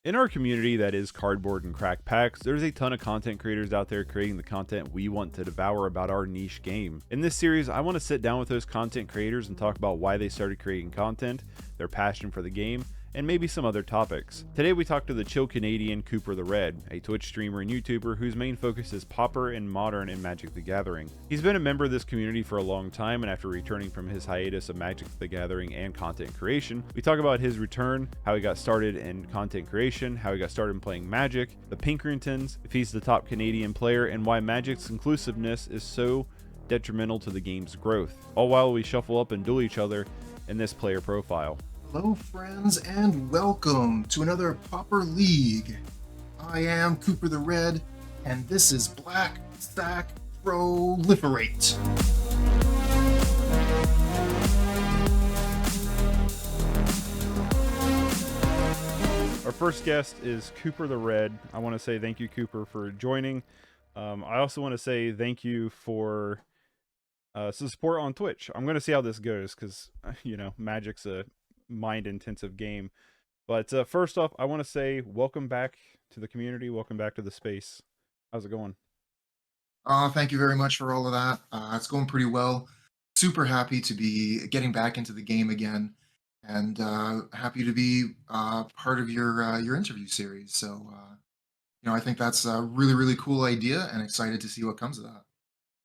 In our community that is Cardboard and Crack Packs, there's a ton of content creators out there creating the content we want to devour about our niche game. In this series, I want to sit down with those content creators and talk about why they started creating content, their passion for the game, and maybe some other topics. Today we talk to the chill Canadian CooperTheRed, a Twitch streamer and YouTuber whose main focus is Pauper and Modern in Magic the Gathering. He's been a member of this community for a long time, and after returning from his hiatus of Magic the Gathering and content creation, we talk about his return, how he got started in content creation, how he got started in playing Magic, the Pinkertons, if he's the top Canadian player, and why Magic's inclusiveness is so detrimental to the game's growth, all while we shuffle up and duel each other in this player profile. Hello, friends, and welcome to another Pauper League. I am CooperTheRed, and this is Black Stack Proliferate. Our first guest is CooperTheRed. I want to say thank you, Cooper, for joining. I also want to say thank you for some support on Twitch. I'm going to see how this goes because, Magic's a mind-intensive game. But first off, I want to say welcome back to the community. Welcome back to the space. How's it going? Thank you very much for all of that. It's going pretty well. Super happy to be getting back into the game again, and happy to be part of your interview series. So, I think that's a really, really cool idea, and excited to see what comes of that.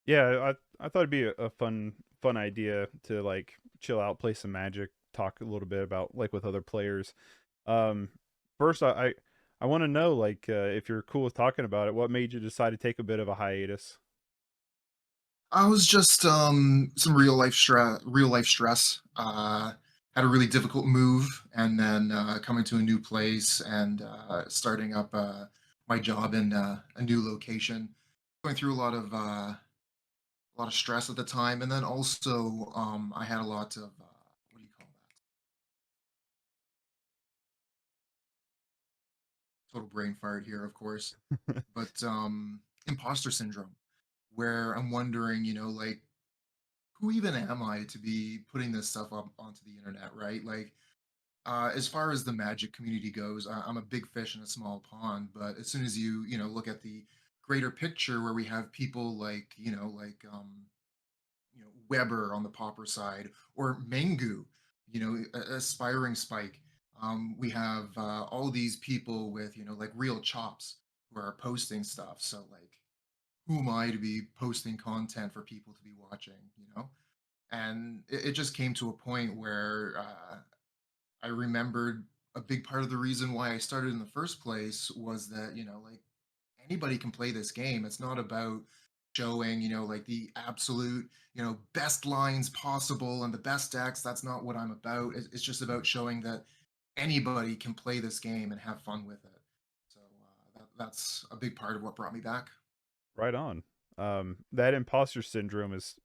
Yeah, I thought it'd be a fun idea to like chill out, play some Magic, talk a little bit about like with other players. Um, First, I want to know like if you're cool with talking about it. What made you decide to take a bit of a hiatus? I was just some real life stress. Had a really difficult move, and then coming to a new place and starting up my job in a new location. Going through a lot of stress at the time, and then also I had a lot of what do you call that? Total brain fart here, of course, but imposter syndrome, where I'm wondering, like who even am I to be putting this stuff up onto the internet, right? Like, as far as the Magic community goes, I'm a big fish in a small pond. But as soon as you look at the greater picture, where we have people like, Weber on the Pauper side, or Mengu, aspiring Spike. We have all these people with, like real chops who are posting stuff. So, like, who am I to be posting content for people to be watching? And it just came to a point where I remembered a big part of the reason why I started in the first place was that, like anybody can play this game. It's not about showing, like the absolute, best lines possible and the best decks. That's not what I'm about. It's just about showing that anybody can play this game and have fun with it. So that's a big part of what brought me back. Right on. That imposter syndrome is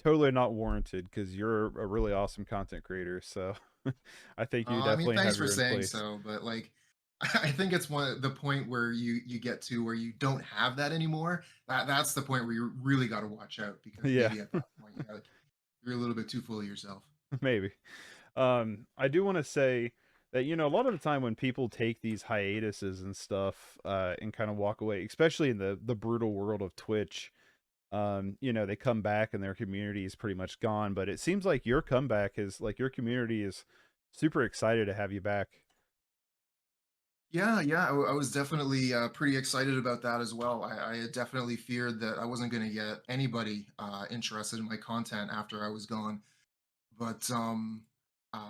totally not warranted because you're a really awesome content creator. So I think you I mean, definitely thanks have for your in saying place. so, but like, I think it's the point where you get to where you don't have that anymore. That's the point where you really got to watch out, because Yeah, maybe at that point, you're a little bit too full of yourself. maybe. I do want to say that a lot of the time when people take these hiatuses and stuff and kind of walk away, especially in the brutal world of Twitch, they come back and their community is pretty much gone. But it seems like your comeback is like your community is super excited to have you back. Yeah, yeah, I was definitely pretty excited about that as well. I had definitely feared that I wasn't going to get anybody interested in my content after I was gone. But uh,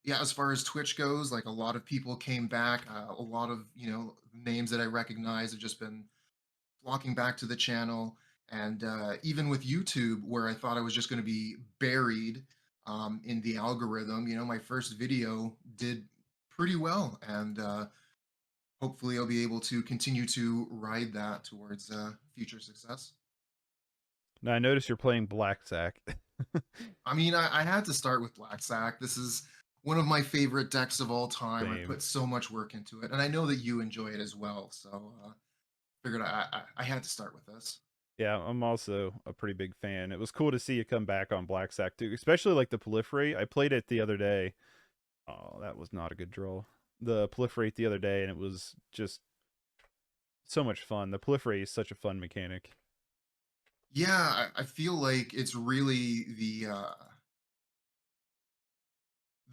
yeah, as far as Twitch goes, like a lot of people came back. A lot of names that I recognize have just been flocking back to the channel. And even with YouTube, where I thought I was just going to be buried in the algorithm, my first video did pretty well, and hopefully I'll be able to continue to ride that towards future success. Now I notice you're playing Blackjack. I mean, I had to start with Black Sack. This is one of my favorite decks of all time. I Same. put so much work into it, and I know that you enjoy it as well. So figured I had to start with this. Yeah, I'm also a pretty big fan. It was cool to see you come back on Black Sack too, especially like the proliferate. I played it the other day. Oh, that was not a good draw. the proliferate the other day, and it was just so much fun. The proliferate is such a fun mechanic. Yeah, I feel like it's really the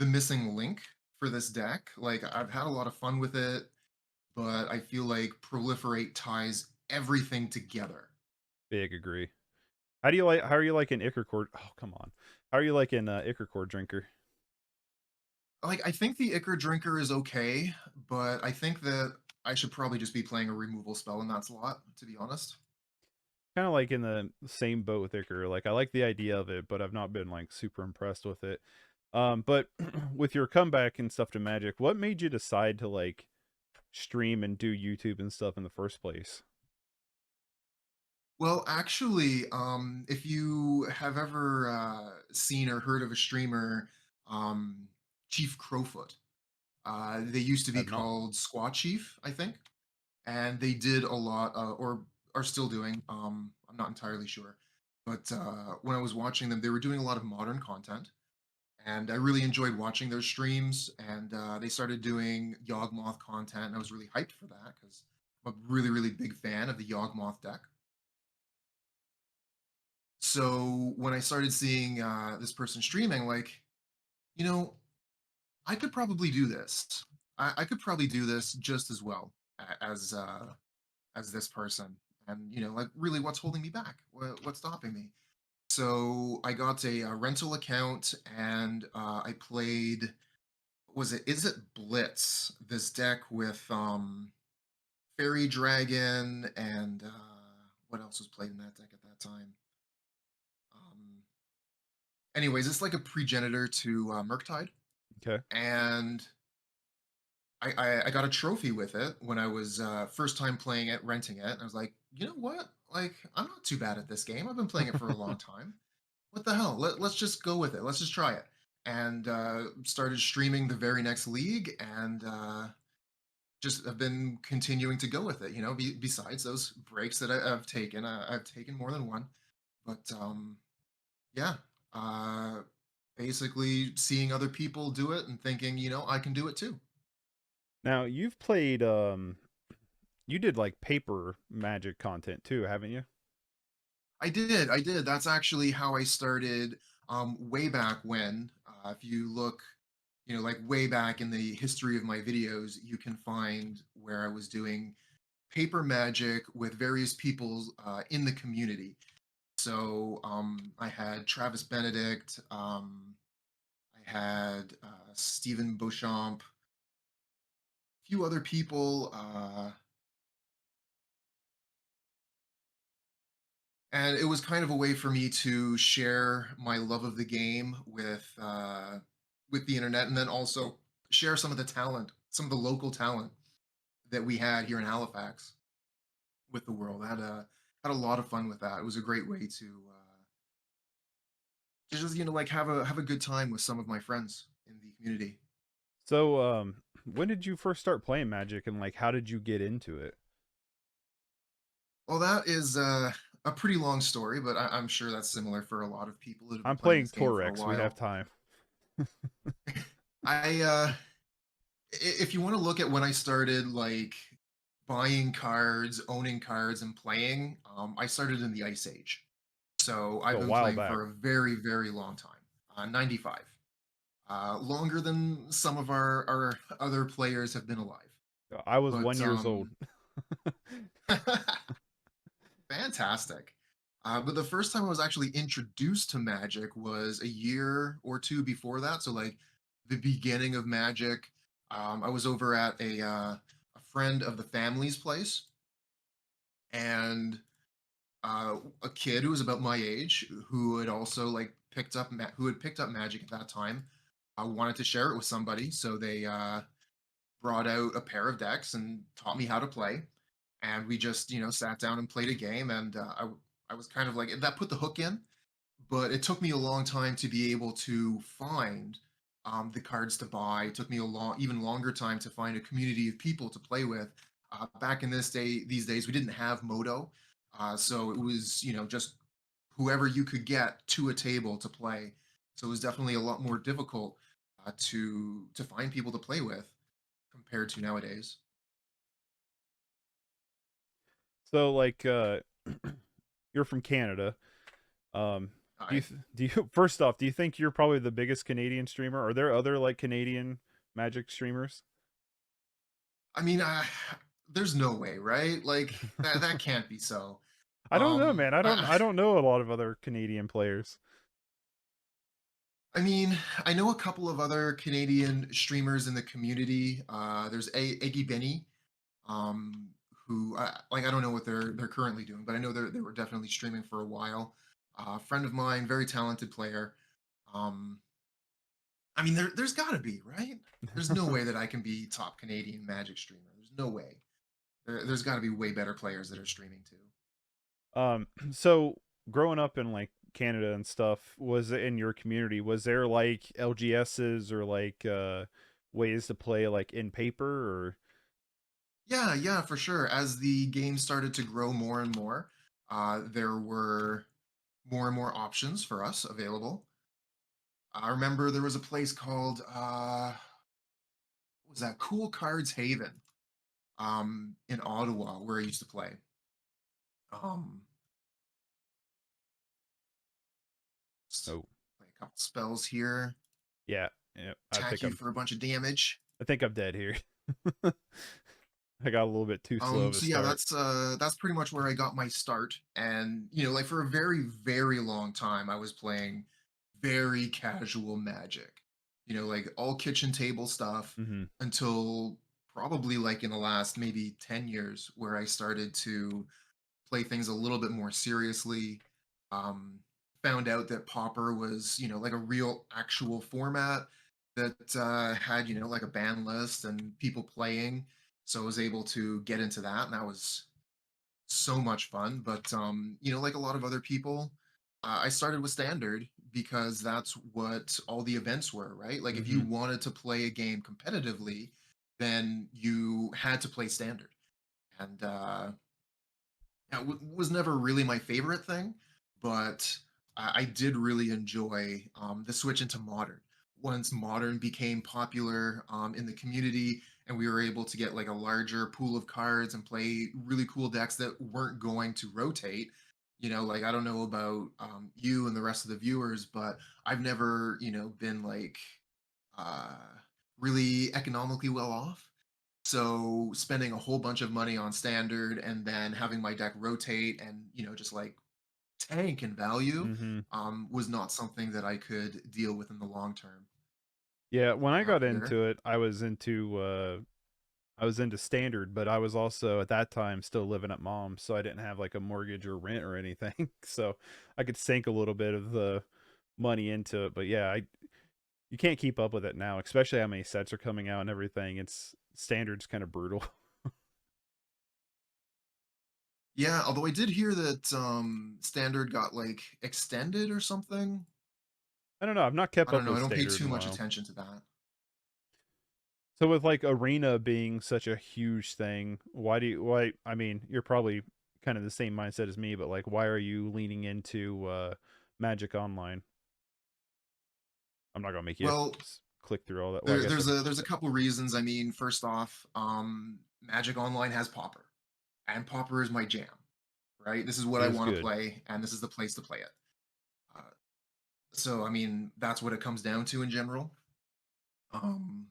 missing link for this deck. Like I've had a lot of fun with it, but I feel like proliferate ties everything together. Big agree. How do you like? How are you like an Ichor core? Oh, come on. How are you like an Ichor core drinker? Like I think the Ichor Drinker is okay, but I think that I should probably just be playing a removal spell in that slot, to be honest. Kind of like in the same boat with Ichor. Like I like the idea of it, but I've not been like super impressed with it. But with your comeback and stuff to Magic, what made you decide to like stream and do YouTube and stuff in the first place? Well, actually, if you have ever seen or heard of a streamer, um, Chief Crowfoot, they used to be I've not. called Squat Chief, I think, and they did a lot, or are still doing. I'm not entirely sure, but when I was watching them, they were doing a lot of modern content, and I really enjoyed watching their streams. And they started doing Yawgmoth content, and I was really hyped for that because I'm a really, really big fan of the Yawgmoth deck. So when I started seeing this person streaming, like, you know, I could probably do this. I could probably do this just as well as this person. And like, really, what's holding me back? What's stopping me? So I got a rental account, and I played. Was it? Is it Blitz? This deck with Fairy Dragon and what else was played in that deck at that time? Um, Anyways, it's like a pregenitor to Murktide, Okay. and I got a trophy with it when I was first time playing it, renting it. And I was like, you know what? Like, I'm not too bad at this game. I've been playing it for a long time. What the hell? Let's just go with it. Let's just try it. And started streaming the very next league, and just have been continuing to go with it. Besides those breaks that I've taken, I've taken more than one. But yeah, uh, basically seeing other people do it and thinking, I can do it too. Now you've played you did like paper Magic content too, haven't you? I did. That's actually how I started way back when. If you look, like way back in the history of my videos, you can find where I was doing paper magic with various people in the community. So I had Travis Benedict, I had Stephen Beauchamp, a few other people. And it was kind of a way for me to share my love of the game with the internet, and then also share some of the talent, some of the local talent that we had here in Halifax with the world. I had a lot of fun with that. It was a great way to just like have a good time with some of my friends in the community. So when did you first start playing Magic and like how did you get into it? Well, that is a pretty long story, but I'm sure that's similar for a lot of people that have been I'm playing playing this game for a Torex. We have while. time. I if you want to look at when I started like buying cards, owning cards, and playing, I started in the Ice Age. So So I've a been while playing back. for a very, very long time. 95. Longer than some of our other players have been alive. I was But 1 years old. fantastic. But the first time I was actually introduced to Magic was a year or two before that. So like the beginning of Magic, I was over at a friend of the family's place, and a kid who was about my age who had also like who had picked up Magic at that time. I wanted to share it with somebody, so they brought out a pair of decks and taught me how to play. And we just sat down and played a game, and I was kind of like that put the hook in, but it took me a long time to be able to find the cards to buy. It took me a even longer time to find a community of people to play with. Back in these days, we didn't have Moto, so it was just whoever you could get to a table to play. So it was definitely a lot more difficult to find people to play with compared to nowadays. So like you're from Canada. Do you I do you first off, do you think you're probably the biggest Canadian streamer? Are there other like Canadian Magic streamers? I mean, there's no way, right? Like that can't be so. I don't know, man. I I don't know a lot of other Canadian players. I mean, I know a couple of other Canadian streamers in the community. There's Eggy Benny, um, who like I don't know what they're currently doing, but I know they were definitely streaming for a while. Friend of mine, very talented player. Um, I mean, there's got to be, right? There's no way that I can be top Canadian Magic streamer. There's no way. There's got to be way better players that are streaming too. So growing up in like Canada and stuff, was it in your community? Was there like LGSs or like ways to play like in paper or Yeah, yeah, for sure. As the game started to grow more and more, there were more and more options for us available. I remember there was a place called what was that? Cool Cards Haven, in Ottawa where I used to play. Um, oh play a couple spells here, yeah, yeah, attack you for a bunch of damage. I think I'm dead here. I got a little bit too slow of a So yeah, start. that's pretty much where I got my start. And like for a very, very long time, I was playing very casual Magic. Like all kitchen table stuff Mhm. until probably like in the last maybe 10 years where I started to play things a little bit more seriously. Um, Found out that Pauper was, like a real actual format that had, like a ban list and people playing. So I was able to get into that, and that was so much fun. But like a lot of other people, I started with standard because that's what all the events were, right? Like if you Mhm. wanted to play a game competitively, then you had to play standard. And yeah, was never really my favorite thing, but I did really enjoy the switch into modern. Once modern became popular in the community, and we were able to get like a larger pool of cards and play really cool decks that weren't going to rotate. Like I don't know about you and the rest of the viewers, but I've never, been like uh, really economically well off. So spending a whole bunch of money on standard and then having my deck rotate and just like tank in value Mhm. was not something that I could deal with in the long term. Yeah, when I Yep, got here. into it, I was into standard, but I was also at that time still living at mom's, so I didn't have like a mortgage or rent or anything. So I could sink a little bit of the money into it. But yeah, I you can't keep up with it now, especially how many sets are coming out and everything. It's standard's kind of brutal. Yeah, although I did hear that standard got like extended or something. I don't know. I've not kept I don't up know. I with don't pay standard too in a much while. attention to that. So with like arena being such a huge thing, why I mean, you're probably kind of the same mindset as me, but like why are you leaning into Magic Online? I'm not gonna make you Well, click through all that. Well, I guess I could. there's a couple reasons. I mean, first off, Magic Online has Pauper, and Pauper is my jam. Right, this is what It I is want to good. play, and this is the place to play it. Uh, so, I mean, that's what it comes down to in general. Um,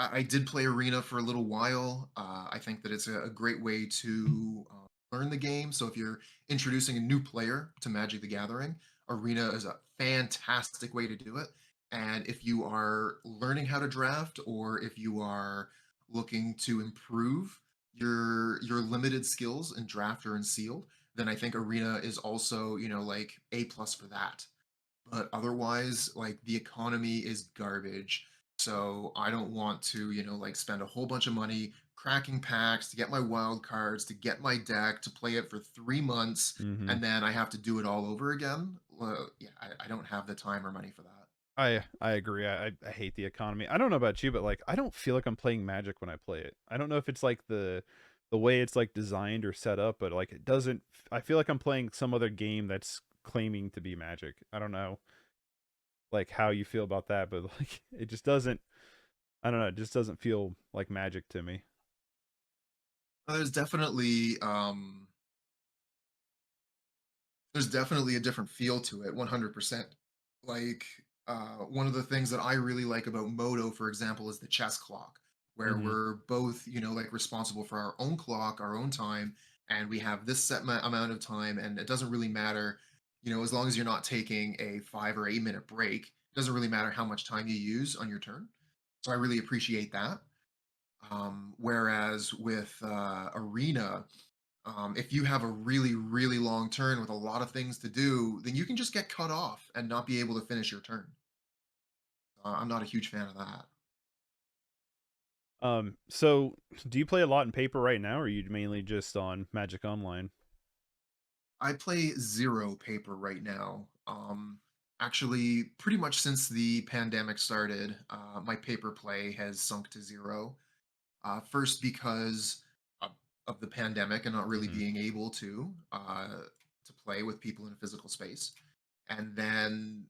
I did play Arena for a little while. I think that it's a great way to learn the game. So if you're introducing a new player to Magic the Gathering, Arena is a fantastic way to do it. And if you are learning how to draft, or if you are looking to improve your limited skills in draft or in sealed, then I think Arena is also like A+ for that. But otherwise, like the economy is garbage. So I don't want to, like spend a whole bunch of money cracking packs to get my wild cards, to get my deck, to play it for 3 months, Hmm. and then I have to do it all over again. Well, yeah, I don't have the time or money for that. I agree. I hate the economy. I don't know about you, but like I don't feel like I'm playing Magic when I play it. I don't know if it's like the way it's like designed or set up, but like it doesn't. I feel like I'm playing some other game that's claiming to be Magic. I don't know like how you feel about that, but like it just doesn't. I don't know, it just doesn't feel like Magic to me. There's definitely there's definitely a different feel to it, 100%. Like, one of the things that I really like about Moto, for example, is the chess clock, where Mhm. we're both, like responsible for our own clock, our own time, and we have this set amount of time, and it doesn't really matter, as long as you're not taking a 5 or 8 minute break, it doesn't really matter how much time you use on your turn. So I really appreciate that. Whereas with Arena, if you have a really, really long turn with a lot of things to do, then you can just get cut off and not be able to finish your turn. I'm not a huge fan of that. So do you play a lot in paper right now, or are you mainly just on Magic Online? I play zero paper right now. Actually, pretty much since the pandemic started, my paper play has sunk to zero. First, because of, of the pandemic and not really Mhm. being able to play with people in a physical space, and then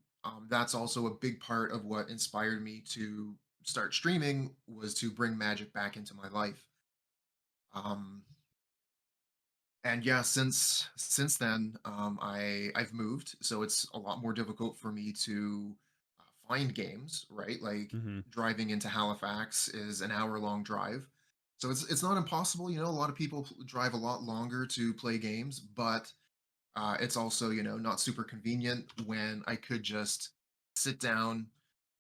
that's also a big part of what inspired me to start streaming was to bring Magic back into my life. Um, and yeah, since then, I've moved, so it's a lot more difficult for me to find games. Right, like Mhm. driving into Halifax is an hour-long drive, so it's not impossible. A lot of people drive a lot longer to play games, but it's also not super convenient when I could just sit down,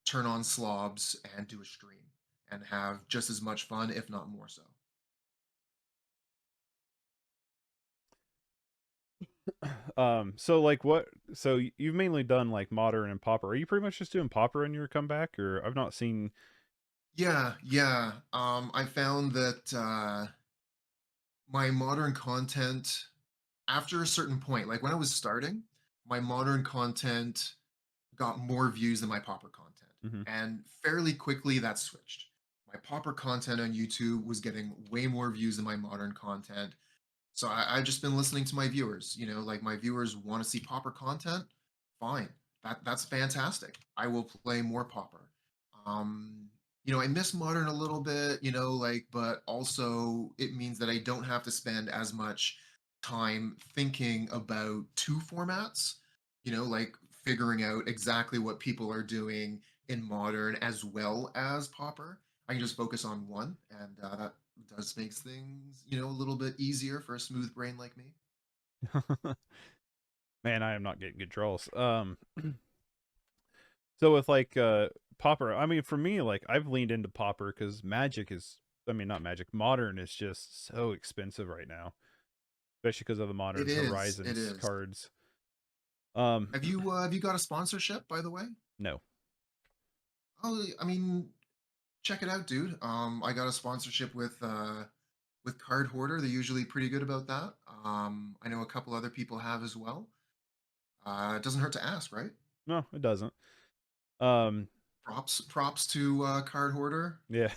turn on slobs, and do a stream and have just as much fun, if not more so. So like what so you've mainly done like modern and popper. Are you pretty much just doing popper in your comeback, or I've not seen. Yeah, yeah. I found that my modern content, after a certain point, like when I was starting, my modern content got more views than my popper content. Mhm. And fairly quickly that switched. My popper content on YouTube was getting way more views than my modern content. So I've just been listening to my viewers. Like my viewers want to see popper content. Fine, that's fantastic. I will play more popper. Um, I miss modern a little bit. Like, but also it means that I don't have to spend as much time thinking about two formats. Like figuring out exactly what people are doing in modern as well as popper. I can just focus on one, and that does makes things a little bit easier for a smooth brain like me. Man, I am not getting good draws. So with like popper, I mean for me like I've leaned into popper cuz Magic is, I mean not Magic, modern is just so expensive right now, especially because of the It modern is. It Horizons is. cards. Um Have you got a sponsorship, by the way? no. Oh, I mean, check it out, dude. I got a sponsorship with Card Hoarder. They're usually pretty good about that. I know a couple other people have as well. It doesn't hurt to ask, right? No, it doesn't. Um Props to Card Hoarder yeah.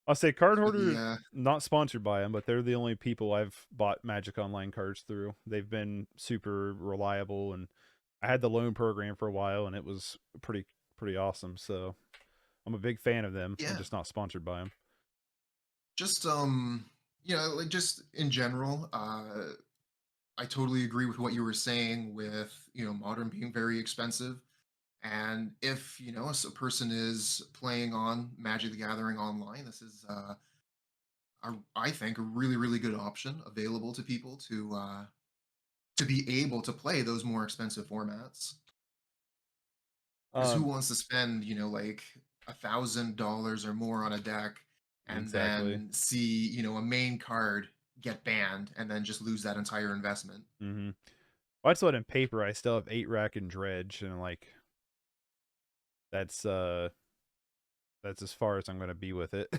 I'll say Card for the Hoarder, not sponsored by them, but they're the only people I've bought Magic Online cards through. They've been super reliable, and I had the loan program for a while, and it was pretty awesome. So I'm a big fan of them. I'm yeah. just not sponsored by them. Just like just in general, I totally agree with what you were saying with modern being very expensive. And if a person is playing on Magic the Gathering online, this is I think a really really good option available to people to be able to play those more expensive formats. Because who Um, wants to spend like $1,000 or more on a deck and exactly. then see a main card get banned and then just lose that entire investment? Mm-hmm. Well, I still had in paper. I still have 8 rack and dredge, and like that's uh that's as far as I'm gonna be with it.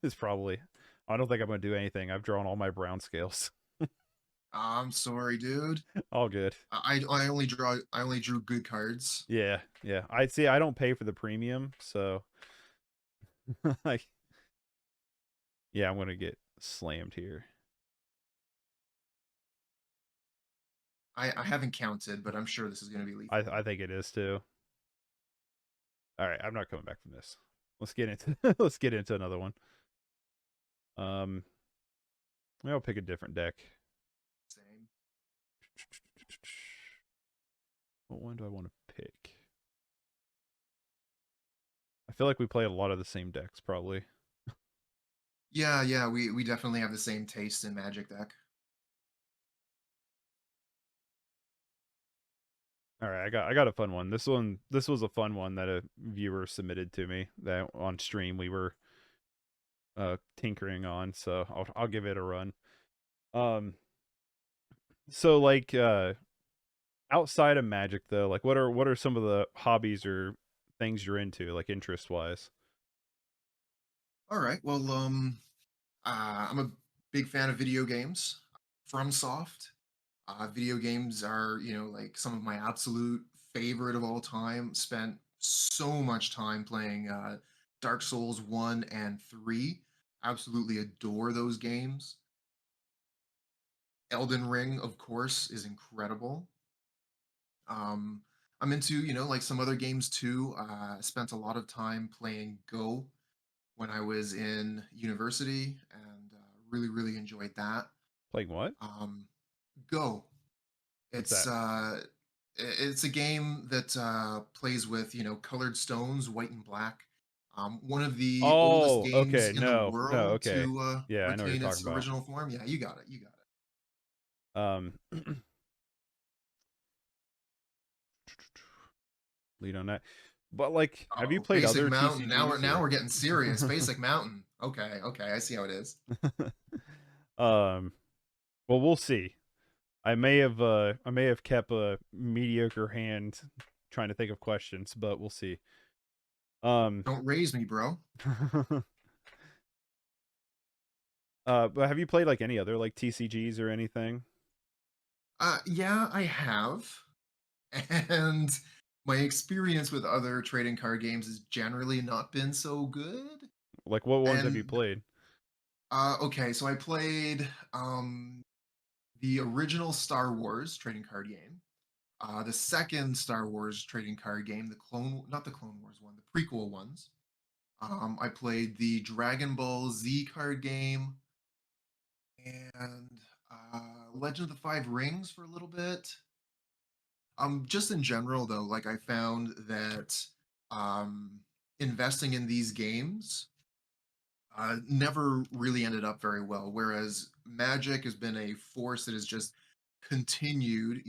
It's probably. I don't think I'm gonna do anything. I've drawn all my brown scales. I'm sorry, dude. All good. I only drew good cards. Yeah, yeah. I see. I don't pay for the premium, so like, yeah, I'm gonna get slammed here. I haven't counted, but I'm sure this is going to be I lethal. I think it is too. All right, I'm not coming back from this. let's get into let's get into another one. Um, maybe I'll pick a different deck. Same. What one do I want to pick? I feel like we play a lot of the same decks, probably. Yeah, yeah, we definitely have the same taste in Magic deck. All right, I got a fun one. This was a fun one that a viewer submitted to me that on stream we were tinkering on, so I'll give it a run. Um, so like outside of Magic though, like what are some of the hobbies or things you're into, like interest wise? All right. Well, I'm a big fan of video games. FromSoft. Video games are, like some of my absolute favorite of all time. Spent so much time playing Dark Souls 1 and 3. Absolutely adore those games. Elden Ring, of course, is incredible. Um, I'm into, like some other games too. Spent a lot of time playing Go when I was in university and really, really enjoyed that. Playing what? Um, Go. What's It's that? it's a game that plays with colored stones, white and black. One of the oldest Oh, games okay. in the No, world okay. to Yeah, I know what you're retain talking its about. original form. Yeah, you got it. You got it. Um, lead on that. But like, have you Oh, played Basic other Mountain. TCGs Now or? we're getting serious. Basic Mountain. Okay, okay, I see how it is. um, well, we'll see. I may have kept a mediocre hand trying to think of questions, but we'll see. Um, Don't raise me, bro. but have you played like any other like TCGs or anything? Yeah, I have. And my experience with other trading card games has generally not been so good. Like, what ones have you And played? okay, so I played the original Star Wars trading card game, the second Star Wars trading card game, not the Clone Wars one, the prequel ones. I played the Dragon Ball Z card game and Legend of the Five Rings for a little bit. Just in general, though, like I found that um, investing in these games never really ended up very well. Whereas Magic has been a force that has just continued,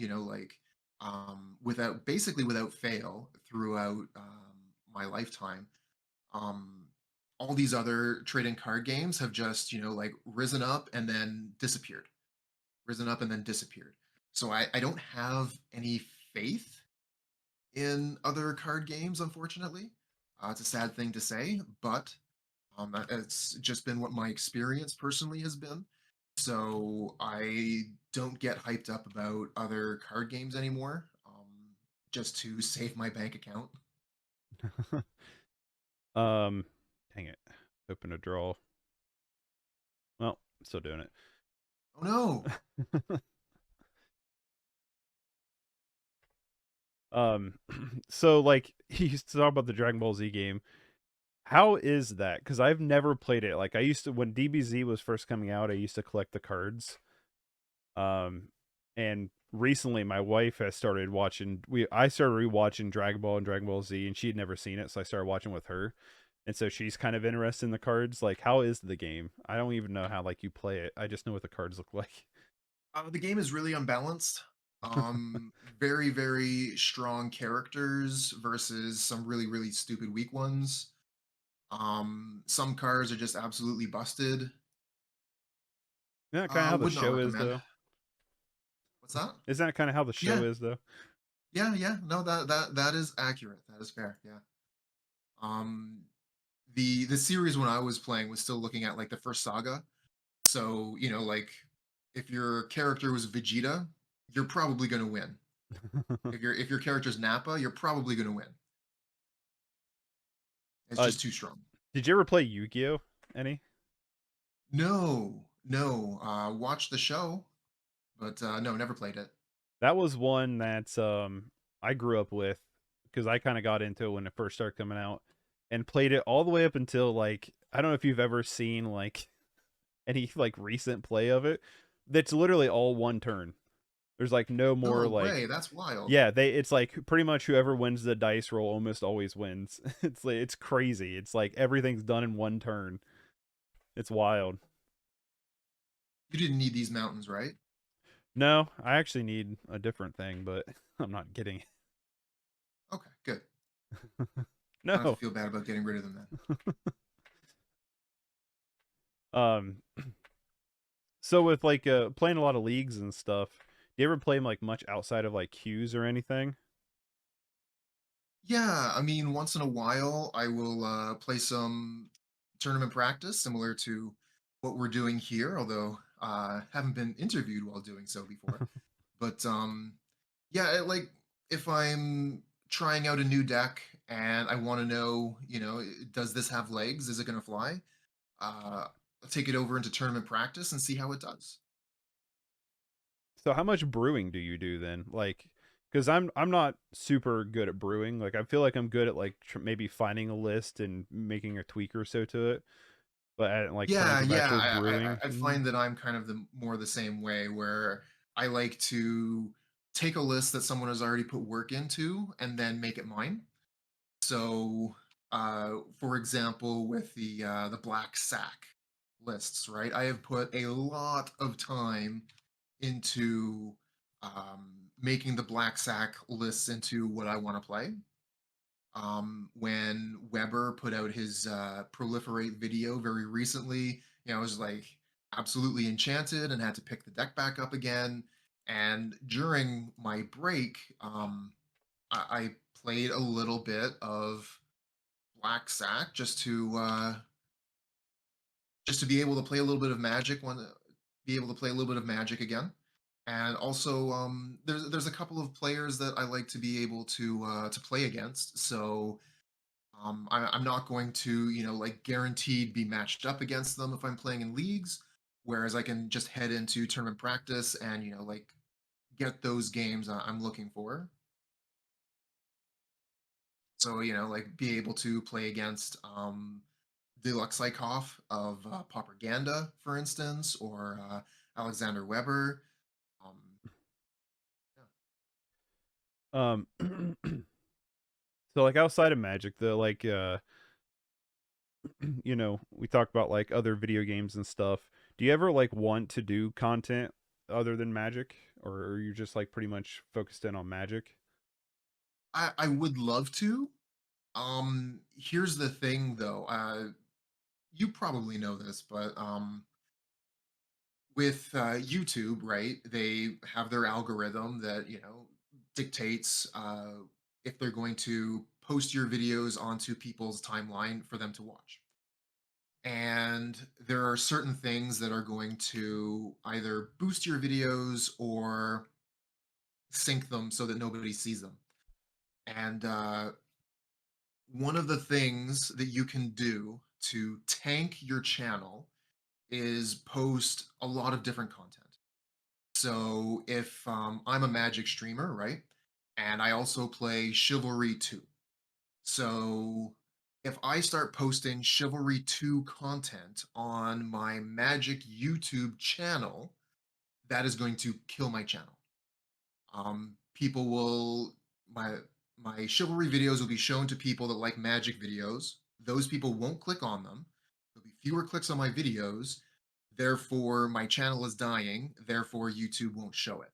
without basically without fail throughout my lifetime. Um, all these other trading card games have just, like risen up and then disappeared, risen up and then disappeared. So I don't have any faith in other card games, unfortunately. It's a sad thing to say, but it's just been what my experience personally has been. So I don't get hyped up about other card games anymore, just to save my bank account. um, dang it, open a draw. Well, still doing it. Oh no! um, so like he used to talk about the Dragon Ball Z game. How is that? Because I've never played it. Like I used to when DBZ was first coming out, I used to collect the cards. Um, and recently my wife has started watching. I started rewatching Dragon Ball and Dragon Ball Z, and she had never seen it, so I started watching with her. And so she's kind of interested in the cards. Like, how is the game? I don't even know how like you play it. I just know what the cards look like. The game is really unbalanced. Very, very strong characters versus some really, really stupid weak ones. Some cards are just absolutely busted. Isn't that kind of how the Would not show is, recommend. though? What's that? Isn't that kind of how the show Yeah, is, though? yeah, yeah. No, that is accurate. That is fair. Yeah. Um, the series when I was playing was still looking at like the first saga. So like if your character was Vegeta, you're probably gonna win. If your character's Nappa, you're probably gonna win. It's uh, just too strong. did you ever play Yu-Gi-Oh? Any? No, no. Watch the show, but no, never played it. That was one that I grew up with because I kind of got into it when it first started coming out. and played it all the way up until like I don't know if you've ever seen like any like recent play of it. That's literally all one turn. There's like no more No like way, that's wild. yeah, it's like pretty much whoever wins the dice roll almost always wins. It's like it's crazy. It's like everything's done in one turn. It's wild. You didn't need these mountains, right? No, I actually need a different thing, but I'm not getting it. Okay, good. I don't have to No. feel bad about getting rid of them then. Um so with like playing a lot of leagues and stuff, do you ever play like much outside of like queues or anything? Yeah, I mean, once in a while, I will play some tournament practice, similar to what we're doing here, although haven't been interviewed while doing so before. But yeah, like if I'm trying out a new deck and I want to know, does this have legs? Is it going to fly? I'll take it over into tournament practice and see how it does. So how much brewing do you do then? Like cuz I'm not super good at brewing. Like I feel like I'm good at like maybe finding a list and making a tweak or so to it, but at like Yeah, terms of yeah, actual brewing. I find that I'm kind of the more the same way where I like to take a list that someone has already put work into and then make it mine. So, for example, with the black sack lists, right? I have put a lot of time into making the black sack lists into what I want to play. When Weber put out his proliferate video very recently, I was like absolutely enchanted and had to pick the deck back up again. And during my break, I played a little bit of Black Sack just to be able to play a little bit of Magic be able to play a little bit of Magic again. And also, there's a couple of players that I like to be able to play against. So I'm not going to, like guaranteed be matched up against them if I'm playing in leagues, whereas I can just head into tournament practice and, like get those games I'm looking for. So, like be able to play against Deluxe Lykov of Propaganda, for instance, or Alexander Weber. Um, yeah. Um so like outside of Magic, the like we talk about like other video games and stuff. Do you ever like want to do content other than Magic, or are you just like pretty much focused in on Magic? I would love to. Here's the thing though. You probably know this, but with YouTube, right? They have their algorithm that dictates if they're going to post your videos onto people's timeline for them to watch. And there are certain things that are going to either boost your videos or sync them so that nobody sees them. And one of the things that you can do to tank your channel is post a lot of different content. So if I'm a Magic streamer, right, and I also play Chivalry 2. So if I start posting Chivalry 2 content on my Magic YouTube channel, that is going to kill my channel. People will my Chivalry videos will be shown to people that like Magic videos. Those people won't click on them. There'll be fewer clicks on my videos. Therefore, my channel is dying. Therefore, YouTube won't show it.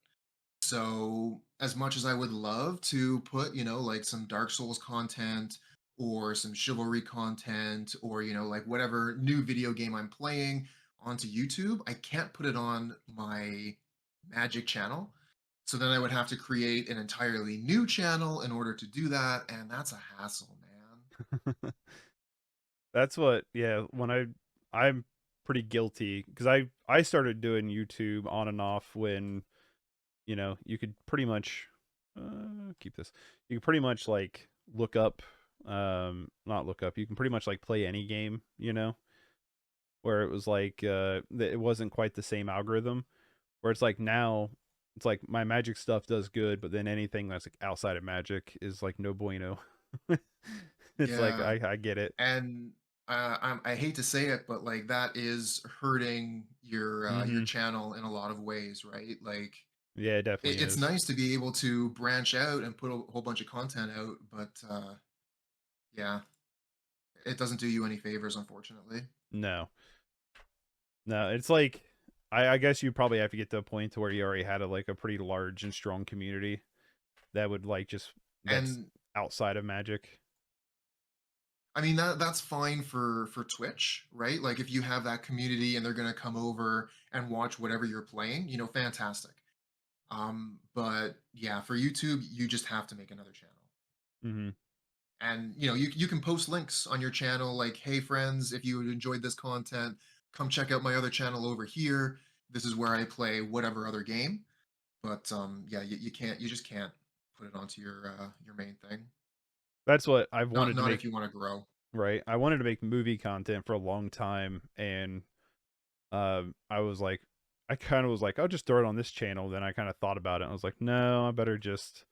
So, as much as I would love to put, like some Dark Souls content or some Chivalry content or, like whatever new video game I'm playing onto YouTube, I can't put it on my Magic channel. So then I would have to create an entirely new channel in order to do that. And that's a hassle, man. That's what, yeah, I'm pretty guilty because I started doing YouTube on and off when, you could pretty much keep this. You could pretty much like look up not look up. You can pretty much like play any game, where it was like it wasn't quite the same algorithm where it's like now it's like my Magic stuff does good, but then anything that's like outside of Magic is like no bueno. It's like Yeah, I get it. and I hate to say it, but like that is hurting your Mhm. channel in a lot of ways, right? Like Yeah, it definitely it's is. nice to be able to branch out and put a whole bunch of content out, but yeah, it doesn't do you any favors, unfortunately. No. No, it's like I guess you probably have to get to a point to where you already had like a pretty large and strong community that would like just that's And outside of Magic. I mean that's fine for Twitch, right? Like if you have that community and they're gonna come over and watch whatever you're playing, fantastic. But yeah, for YouTube, you just have to make another channel. Mhm. And you can post links on your channel like, hey friends, if you enjoyed this content, come check out my other channel over here. This is where I play whatever other game. But yeah, you just can't put it onto your main thing. That's what I've Not wanted to not make, if you want to grow. right? I wanted to make movie content for a long time and I was like I kind of was like I'll just throw it on this channel. Then I kind of thought about it and I was like, no, I better just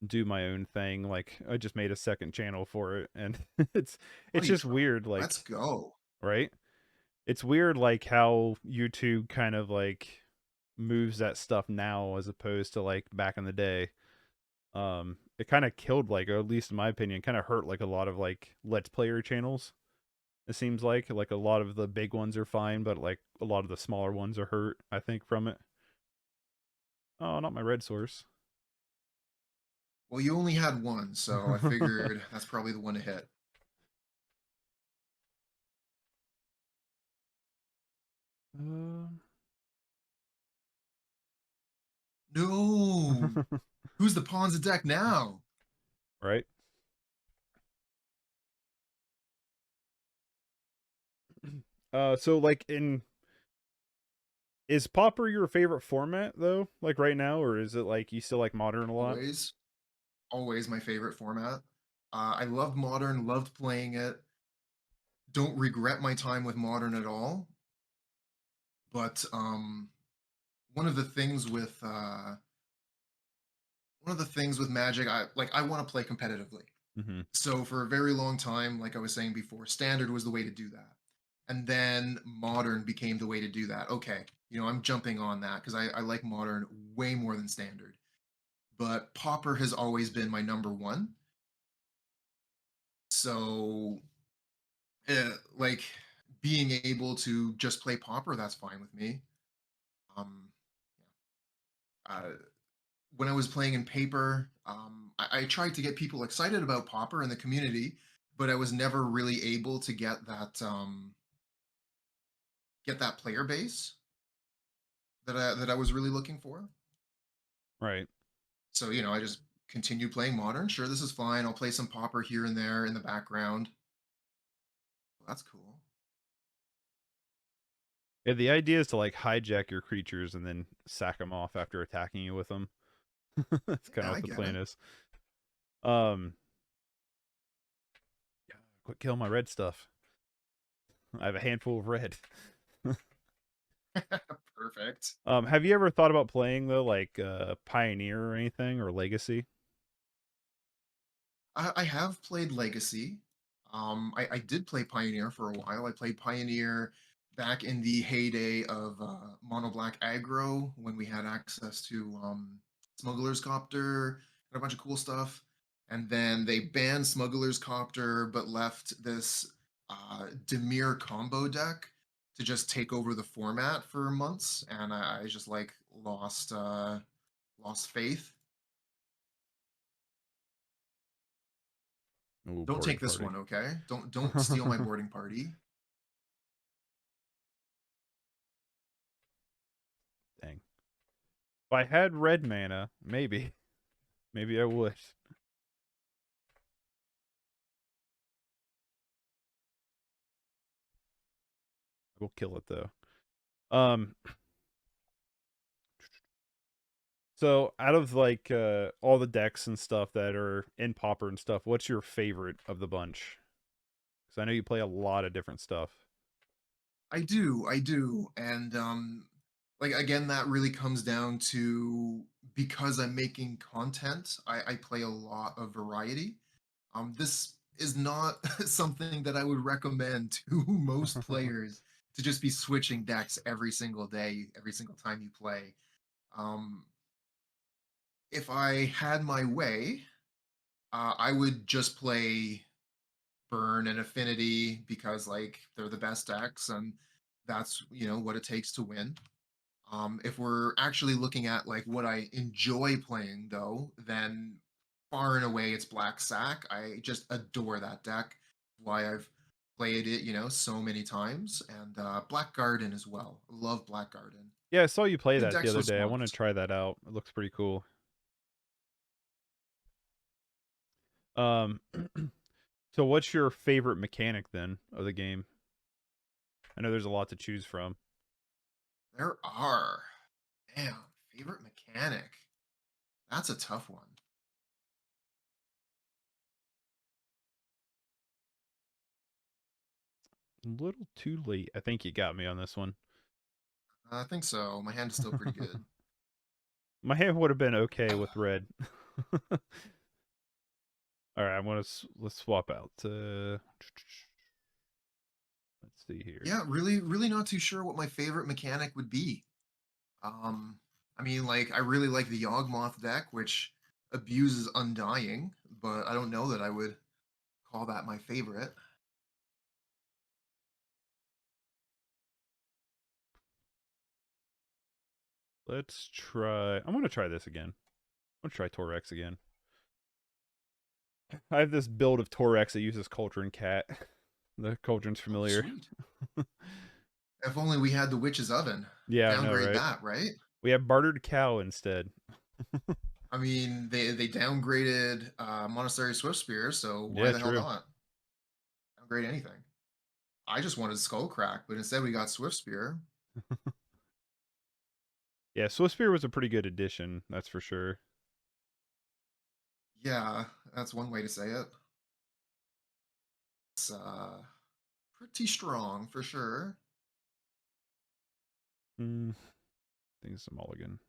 do my own thing. Like I just made a second channel for it and it's it's Buddy just Trump, weird let's like, go. right? It's weird like how YouTube kind of like moves that stuff now as opposed to like back in the day. It kind of killed like, or at least in my opinion, kind of hurt like a lot of like let's player channels. It seems like a lot of the big ones are fine, but like a lot of the smaller ones are hurt, I think, from it. Oh, not my red source. Well, you only had one, so I figured that's probably the one to hit. Um, No, who's the pawns of deck now? right. So like in is Popper your favorite format though? Like right now, or is it like you still like modern a lot? Always, always my favorite format. I loved Modern, loved playing it. Don't regret my time with Modern at all. But one of the things with Magic, I want to play competitively. Mm-hmm. So for a very long time, like I was saying before, Standard was the way to do that, and then Modern became the way to do that. Okay, I'm jumping on that because I like Modern way more than Standard. But Pauper has always been my number one. So like being able to just play Pauper, that's fine with me. Um, yeah. When I was playing in Paper, I tried to get people excited about Pauper in the community, but I was never really able to get that player base that I was really looking for. Right. So I just continue playing Modern. Sure, this is fine. I'll play some Pauper here and there in the background. Well, that's cool. Yeah, the idea is to like hijack your creatures and then sack them off after attacking you with them. That's kind Yeah, of I what the get plan it. is. Um, yeah, quit killing my red stuff. I have a handful of red. Perfect. Have you ever thought about playing though, like Pioneer or anything or Legacy? I have played Legacy. I did play Pioneer for a while. I played Pioneer back in the heyday of Mono Black Aggro when we had access to Smuggler's Copter and a bunch of cool stuff. And then they banned Smuggler's Copter but left this Demir combo deck to just take over the format for months. And I just like lost faith. Ooh, Don't boarding take this party. one, okay? Don't steal my boarding party. Dang. If I had red mana, maybe, maybe I would. I will kill it though. Um, so out of like all the decks and stuff that are in Pauper and stuff, what's your favorite of the bunch? Because I know you play a lot of different stuff. I do. And like again, that really comes down to because I'm making content, I play a lot of variety. This is not something that I would recommend to most players to just be switching decks every single day, every single time you play. Um, if I had my way, I would just play Burn and Affinity because like they're the best decks and that's what it takes to win. If we're actually looking at like what I enjoy playing though, then far and away it's Black Sack. I just adore that deck. Why I've played it, so many times, and Black Garden as well. Love Black Garden. Yeah, I saw you play Good that the decks other with day. I want to spawners. try that out. It looks pretty cool. Um, so what's your favorite mechanic then of the game? I know there's a lot to choose from. There are, damn, favorite mechanic. That's a tough one. A little too late. I think you got me on this one. I think so. My hand is still pretty good. My hand would have been okay with red. All right, let's swap out. Let's see here. Yeah, really, really not too sure what my favorite mechanic would be. Um, I mean, like, I really like the Yawgmoth deck, which abuses Undying, but I don't know that I would call that my favorite. Let's try. I'm gonna try this again. I'm gonna try Torrex again. I have this build of Torrex that uses Cauldron Cat. The Cauldron's Oh, familiar. sweet. If only we had the Witch's Oven. Yeah, I know, Downgrade right? that, right? We have bartered cow instead. I mean, they downgraded Monastery Swiftspear, so why Yeah, the hell true. not downgrade anything? I just wanted Skullcrack, but instead we got Swiftspear. Yeah, Swiftspear was a pretty good addition, that's for sure. Yeah, that's one way to say it. It's pretty strong for sure. I think it's a mulligan.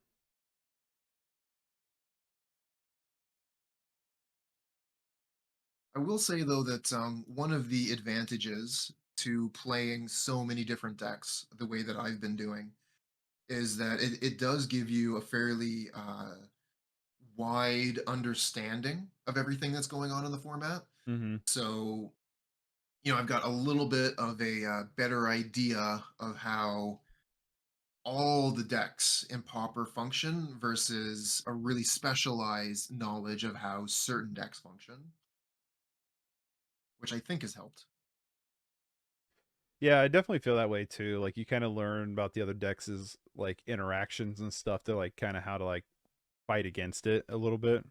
I will say though that one of the advantages to playing so many different decks the way that I've been doing is that it does give you a fairly wide understanding of everything that's going on in the format. Mm-hmm. So, I've got a little bit of a better idea of how all the decks in Pauper function versus a really specialized knowledge of how certain decks function, which I think has helped. Yeah, I definitely feel that way too. Like you kind of learn about the other decks' like interactions and stuff to like kind of how to like fight against it a little bit.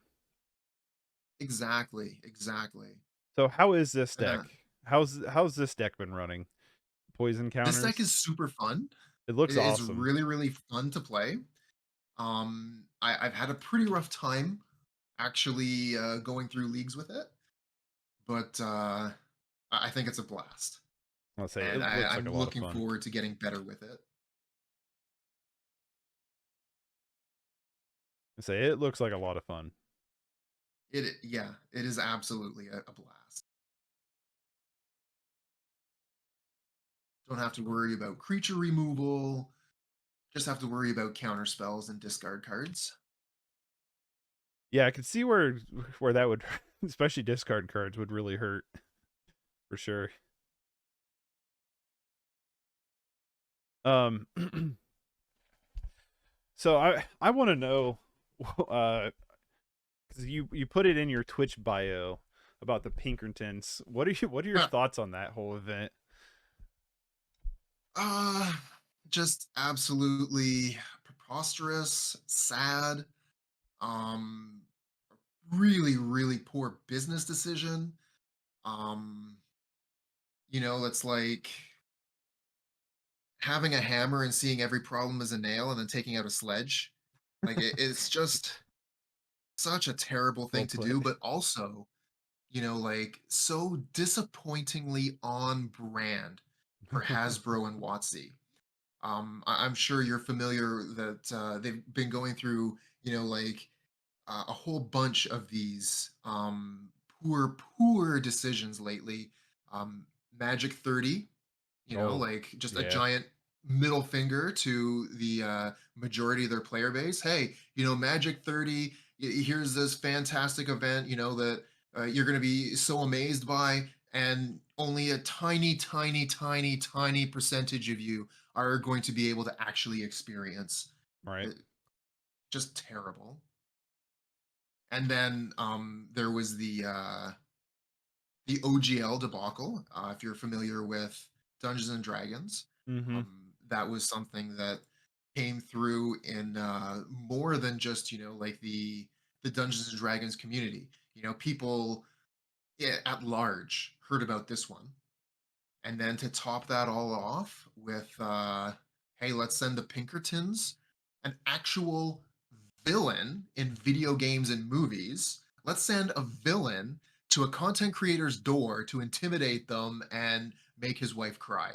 Exactly, exactly. So how is this And deck? How's this deck been running? Poison this deck counters? is super fun. It looks It's awesome. really, really fun to play. I've had a pretty rough time actually going through leagues with it, but I think it's a blast, I'll say and it looks like I'm a lot of looking fun. forward to getting better with it. I say it looks like a lot of fun. Yeah, it is absolutely a blast. Don't have to worry about creature removal. Just have to worry about counter spells and discard cards. Yeah, I could see where that would, especially discard cards, would really hurt for sure. Um, so I want to know, because you put it in your Twitch bio about the Pinkertons. What are your thoughts on that whole event? Uh, just absolutely preposterous, sad, um, really, really poor business decision. Um, it's like having a hammer and seeing every problem as a nail and then taking out a sledge. Like it's just such a terrible Well thing to put. do, but also, like so disappointingly on brand for Hasbro and WotC. I'm sure you're familiar that they've been going through, like a whole bunch of these poor decisions lately. Um, Magic 30, Oh, like just a yeah. giant middle finger to the majority of their player base. Hey, Magic 30, here's this fantastic event, that you're going to be so amazed by, and only a tiny, tiny, tiny, tiny percentage of you are going to be able to actually experience. Right. Uh, just terrible. And then there was the OGL debacle. If you're familiar with Dungeons and Dragons, Mm-hmm. that was something that came through in more than just like the Dungeons and Dragons community. People at large heard about this one, and then to top that all off with, hey, let's send the Pinkertons, an actual villain in video games and movies. Let's send a villain to a content creator's door to intimidate them and make his wife cry.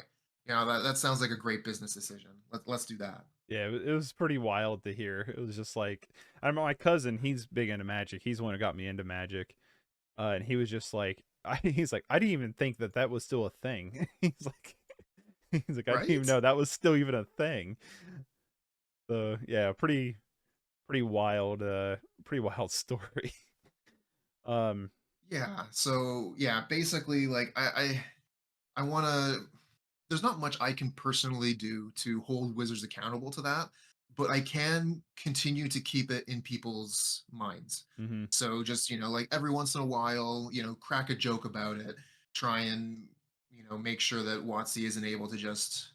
That sounds like a great business decision. Let's do that. Yeah, it was pretty wild to hear. It was just like, I don't know, my cousin, he's big into magic. He's the one who got me into magic. And he was just like, he's like, I didn't even think that that was still a thing. He's like, I didn't even Right? know that was still even a thing. So yeah, pretty wild story. Um, Yeah. So yeah, basically, like I want to. There's not much I can personally do to hold Wizards accountable to that, but I can continue to keep it in people's minds. mhm. So just, like every once in a while, crack a joke about it, try and, make sure that WotC isn't able to just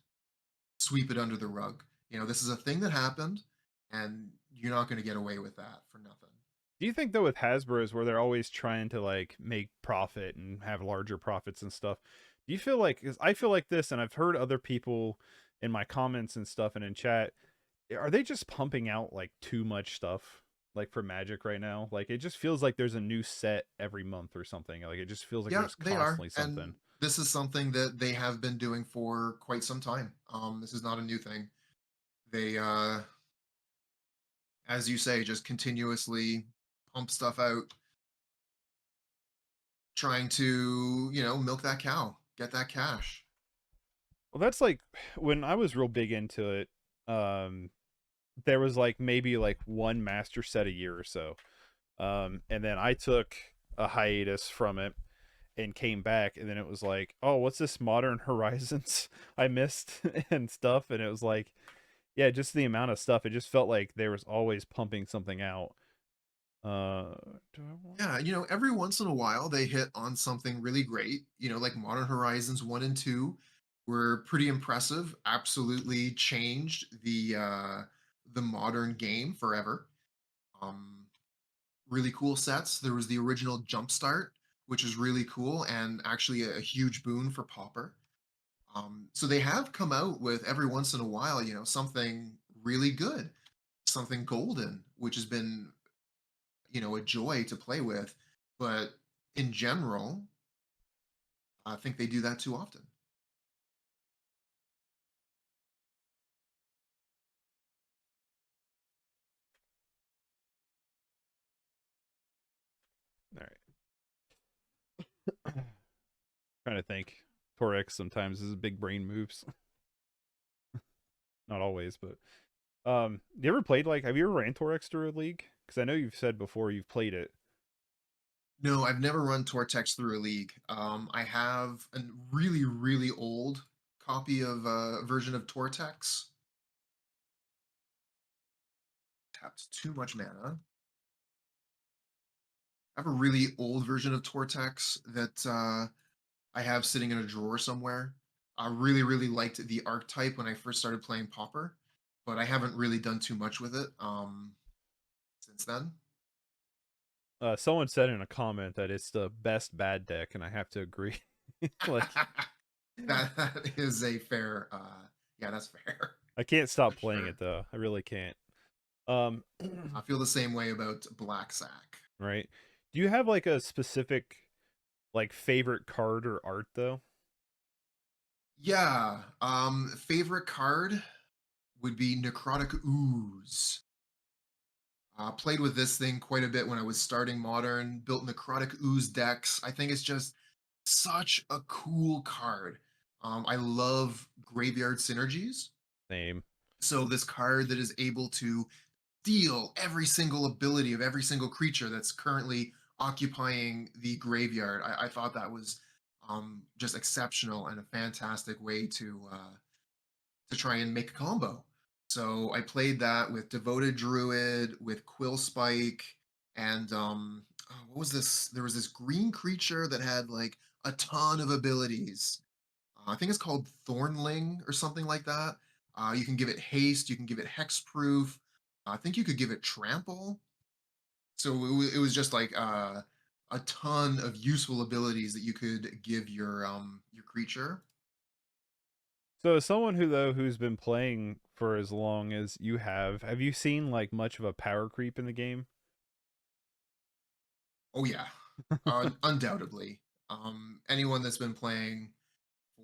sweep it under the rug. This is a thing that happened, and you're not going to get away with that for nothing. Do you think though with Hasbro's where they're always trying to like make profit and have larger profits and stuff, do you feel like, cuz I feel like this and I've heard other people in my comments and stuff and in chat, are they just pumping out like too much stuff like for Magic right now? Like it just feels like there's a new set every month or something. Like it just feels like Yeah, there's they are. constantly something. And this is something that they have been doing for quite some time. This is not a new thing. They as you say, just continuously pump stuff out, trying to, milk that cow, get that cash. Well, that's like when I was real big into it, um there was like maybe like one master set a year or so. And then I took a hiatus from it and came back, and then it was like, oh, what's this Modern Horizons I missed and stuff, and it was like, yeah, just the amount of stuff. It just felt like there was always pumping something out. Uh, do I want? Yeah, every once in a while they hit on something really great. Like Modern Horizons 1 and 2 were pretty impressive, absolutely changed the modern game forever. Um Really cool sets. There was the original Jumpstart, which is really cool and actually a huge boon for Pauper. So they have come out with every once in a while, something really good, something golden, which has been, a joy to play with. But in general, I think they do that too often. All right. Trying to think. Torx sometimes is big brain moves. Not always, but you ever played like? Have you ever ran Torx through a league? Because I know you've said before you've played it. No, I've never run Tortex through a league. I have a really, really old copy of a version of Tortex. Tapped too much mana. I have a really old version of Tortex that I have sitting in a drawer somewhere. I really, really liked the archetype when I first started playing Pauper, but I haven't really done too much with it since then. Someone said in a comment that it's the best bad deck, and I have to agree. Like, That is a fair yeah, that's fair I can't stop for playing it sure. though. I really can't. Um, I feel the same way about Black Sack. right. Do you have like a specific like favorite card or art though? Yeah, favorite card would be Necrotic Ooze. Played with this thing quite a bit when I was starting Modern, built Necrotic Ooze decks. I think it's just such a cool card. I love graveyard synergies. Same. So this card that is able to deal every single ability of every single creature that's currently occupying the graveyard. I thought that was just exceptional and a fantastic way to try and make a combo. So I played that with Devoted Druid, with Quill Spike, and what was this? There was this green creature that had like a ton of abilities. I think it's called Thornling or something like that. You can give it haste, you can give it hexproof. I think you could give it trample. So it was just like a ton of useful abilities that you could give your creature. So as someone who's been playing for as long as you have you seen like much of a power creep in the game? Oh yeah, undoubtedly. Anyone that's been playing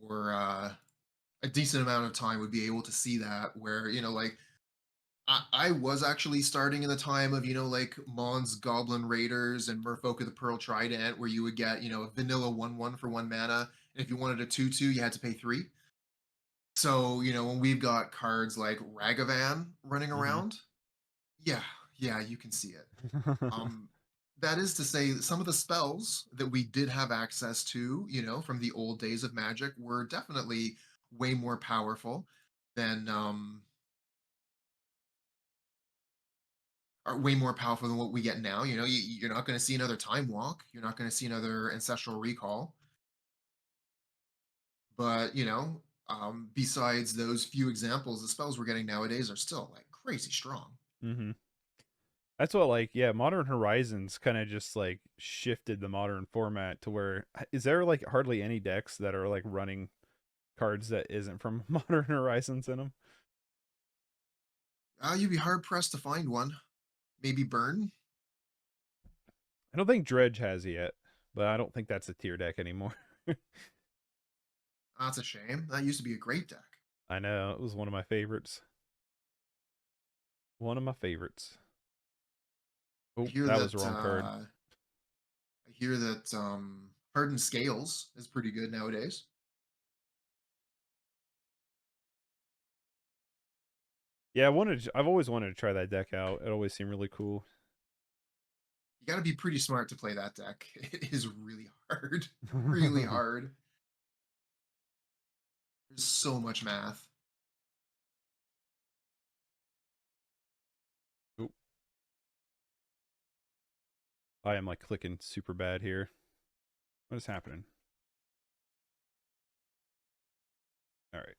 for a decent amount of time would be able to see that. Where like I was actually starting in the time of like Mon's Goblin Raiders and Merfolk of the Pearl Trident, where you would get a vanilla 1/1 for 1 mana, and if you wanted a 2/2, you had to pay 3. So when we've got cards like Ragavan running Hmm. around, yeah, yeah, you can see it. Um, that is to say, some of the spells that we did have access to, from the old days of Magic, were definitely way more powerful than are way more powerful than what we get now. You're not going to see another Time Walk. You're not going to see another Ancestral Recall. But besides those few examples, the spells we're getting nowadays are still like crazy strong. Hmm. That's what, like, yeah, Modern Horizons kind of just like shifted the modern format to where is there like hardly any decks that are like running cards that isn't from Modern Horizons in them? You'd be hard pressed to find one. Maybe Burn. I don't think Dredge has yet, but I don't think that's a tier deck anymore. That's a shame. That used to be a great deck. I know, it was one of my favorites. One of my favorites. I Oh, hear that was the that. wrong card. I hear that Hardened Scales is pretty good nowadays. Yeah, I've always wanted to try that deck out. It always seemed really cool. You got to be pretty smart to play that deck. It is really hard, really hard. There's so much math. Oop, I am like clicking super bad here. What is happening? All right.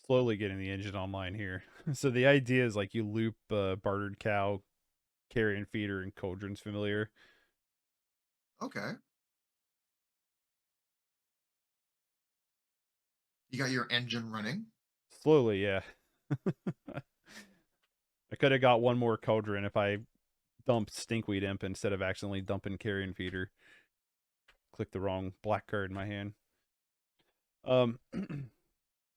Slowly getting the engine online here. So the idea is like you loop Bartered Cow, Carrion Feeder, and Cauldron's Familiar. Okay, you got your engine running. Slowly, yeah. I could have got one more Cauldron if I dumped Stinkweed Imp instead of accidentally dumping Carrion Feeder. Click the wrong black card in my hand. Um,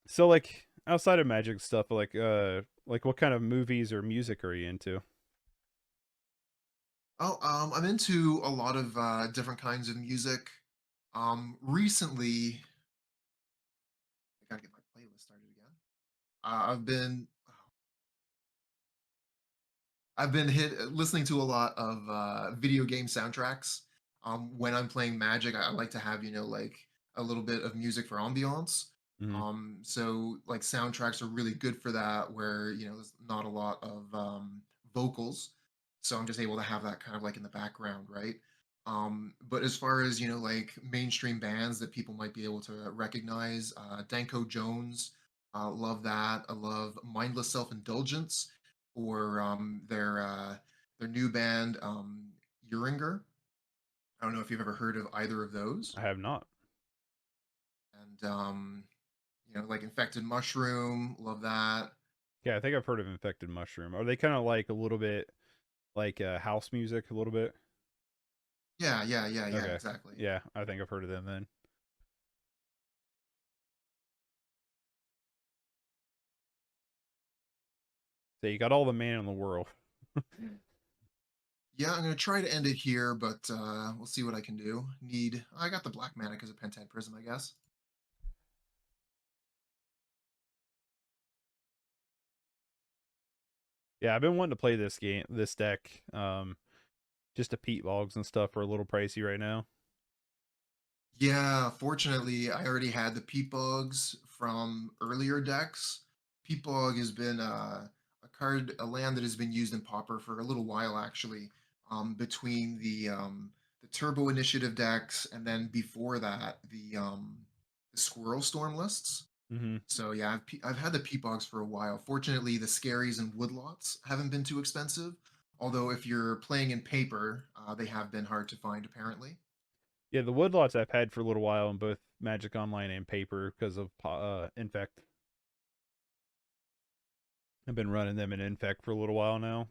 so like outside of Magic stuff, like what kind of movies or music are you into? Oh, I'm into a lot of different kinds of music. Recently, I gotta get my playlist started again. I've been listening to a lot of video game soundtracks. When I'm playing Magic, I like to have like a little bit of music for ambiance. Hmm. So like soundtracks are really good for that, where there's not a lot of vocals, so I'm just able to have that kind of like in the background, right? But as far as like mainstream bands that people might be able to recognize, Danko Jones, love that. I love Mindless Self Indulgence or their new band Uringer. I don't know if you've ever heard of either of those. I have not. And like Infected Mushroom, love that. Yeah, I think I've heard of Infected Mushroom. Are they kind of like a little bit like house music, a little bit? Yeah, yeah, yeah, yeah, Okay. exactly. Yeah, I think I've heard of them then. So you got all the mana in the world. Yeah, I'm gonna try to end it here, but we'll see what I can do. I got the black mana because of Pentad Prism, I guess. Yeah, I've been wanting to play this deck. Just to Pete Logs and stuff are a little pricey right now. Yeah, fortunately, I already had the peat bugs from earlier decks. Peat bug has been a land that has been used in Pauper for a little while, actually. Between the Turbo Initiative decks, and then before that, the Squirrel Storm lists. Hmm. So yeah, I've had the peat bogs for a while. Fortunately, the scaries and woodlots haven't been too expensive. Although if you're playing in paper, they have been hard to find apparently. Yeah, the woodlots I've had for a little while in both Magic Online and paper because of Infect. I've been running them in Infect for a little while now.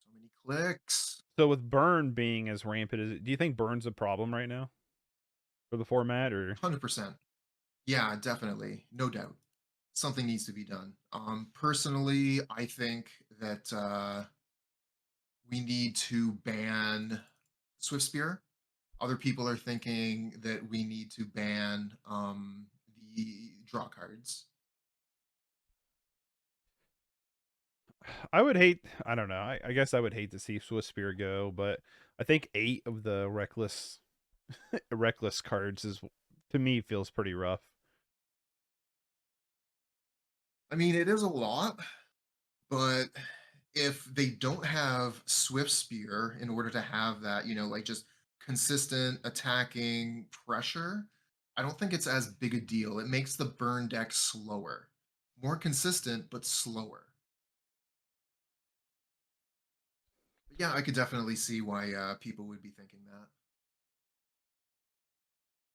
So many clicks. So with burn being as rampant as do you think burn's a problem right now for the format or 100%. Yeah, definitely. No doubt. Something needs to be done. Personally, I think that we need to ban Swift Spear. Other people are thinking that we need to ban the draw cards. I would hate I don't know. I guess I would hate to see Swiss Spear go, but I think 8 of the reckless cards is to me feels pretty rough. I mean, it is a lot, but if they don't have Swift Spear in order to have that, like just consistent attacking pressure, I don't think it's as big a deal. It makes the burn deck slower, more consistent, but slower. But yeah, I could definitely see why people would be thinking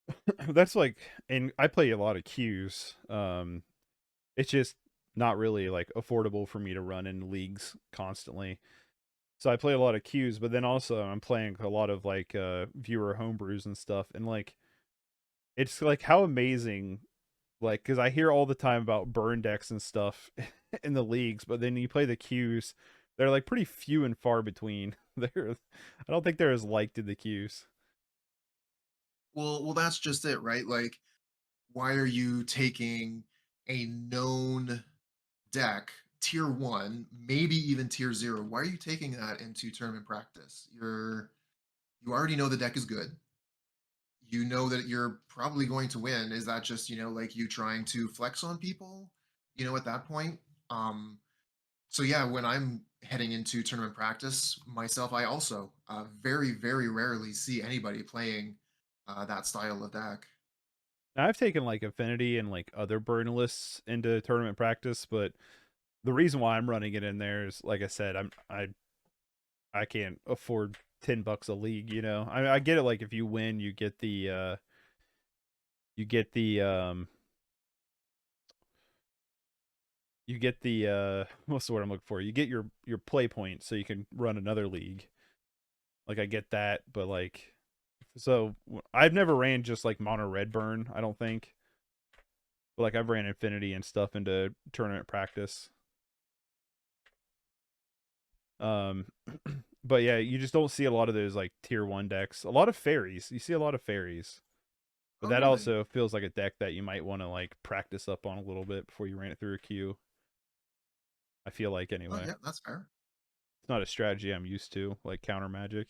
that. That's like and I play a lot of queues. It's just not really like affordable for me to run in leagues constantly. So I play a lot of queues, but then also I'm playing a lot of like viewer homebrews and stuff. And like it's like how amazing like because I hear all the time about burn decks and stuff in the leagues, but then you play the queues, they're like pretty few and far between. They're I don't think they're as liked in the queues. Well, that's just it, right? Like, why are you taking a known deck, tier one, maybe even tier zero? Why are you taking that into tournament practice? You already know the deck is good. You know that you're probably going to win. Is that just, like you trying to flex on people, at that point? Um, so yeah, when I'm heading into tournament practice myself, I also very, very rarely see anybody playing that style of deck. Now, I've taken like Affinity and like other burn lists into tournament practice, but the reason why I'm running it in there is like I said, I can't afford $10 a league, you know. I get it like if you win, you get the you get the what's the word I'm looking for? You get your play points so you can run another league. Like I get that, but like so I've never ran just like mono red burn, I don't think. But like I've ran Infinity and stuff into tournament practice. Um but yeah, you just don't see a lot of those like tier 1 decks. A lot of fairies. You see a lot of fairies. But Oh, that really? also feels like a deck that you might want to like practice up on a little bit before you ran it through a queue. I feel like Oh, anyway. yeah, that's fair. It's not a strategy I'm used to, like counter magic.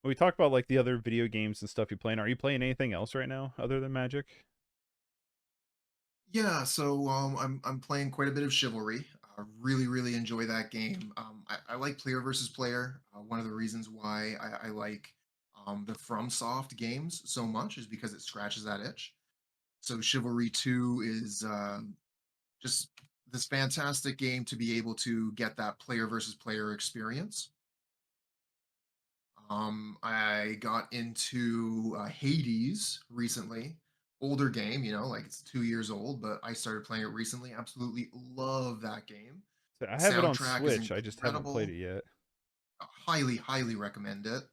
We talked about like the other video games and stuff you playing. Are you playing anything else right now other than Magic? Yeah, so I'm playing quite a bit of Chivalry. I really, really enjoy that game. I like player versus player. One of the reasons why I like the FromSoft games so much is because it scratches that itch. So Chivalry 2 is just this fantastic game to be able to get that player versus player experience. I got into Hades recently. Older game, like it's 2 years old, but I started playing it recently. Absolutely love that game. So I have it on Soundtrack is Switch. I just haven't played incredible. it yet. Highly, highly recommend it.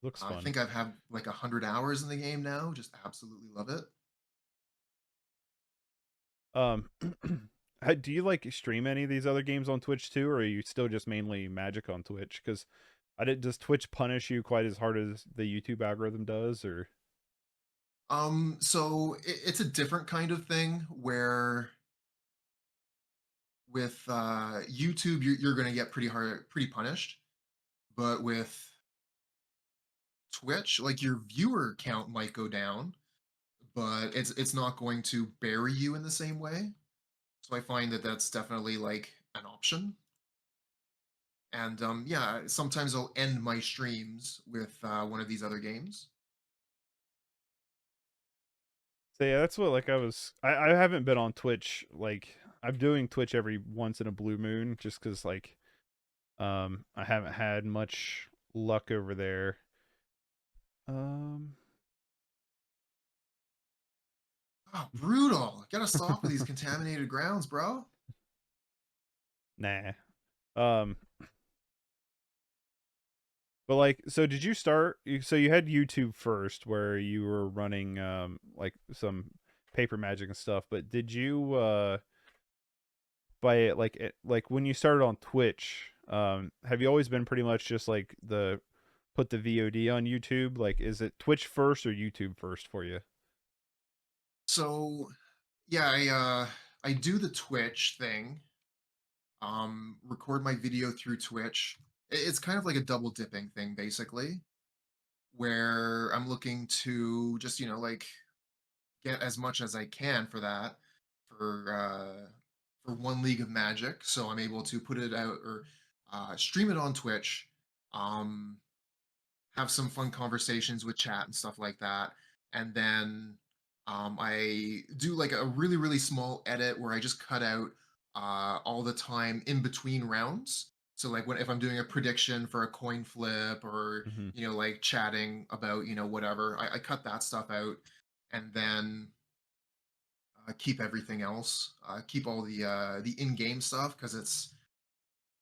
Looks I fun. think I've had like 100 hours in the game now. Just absolutely love it. Um, do you like stream any of these other games on Twitch too, or are you still just mainly Magic on Twitch? Because I did. Does Twitch punish you quite as hard as the YouTube algorithm does, or So it's a different kind of thing where with YouTube you're going to get pretty punished, but with Twitch, like your viewer count might go down, but it's not going to bury you in the same way. So I find that that's definitely like an option. And yeah, sometimes I'll end my streams with one of these other games. so yeah, that's what like I haven't been on Twitch like I'm doing Twitch every once in a blue moon just because like I haven't had much luck over there. Um, Oh, brutal! Gotta stop with these contaminated grounds, bro. nah. Um, but like, so did you start? So you had YouTube first, where you were running like some paper magic and stuff. But did you by it like when you started on Twitch? Have you always been pretty much just like the put the VOD on YouTube? Like, is it Twitch first or YouTube first for you? So yeah, I do the Twitch thing. Record my video through Twitch. It's kind of like a double dipping thing, basically, where I'm looking to just like get as much as I can for that for one League of Magic. So I'm able to put it out or stream it on Twitch. Um, have some fun conversations with chat and stuff like that. And then I do like a really, really small edit where I just cut out all the time in between rounds. So like when if I'm doing a prediction for a coin flip or Mm-hmm. like chatting about whatever, I cut that stuff out, and then keep everything else. Keep all the in-game stuff because it's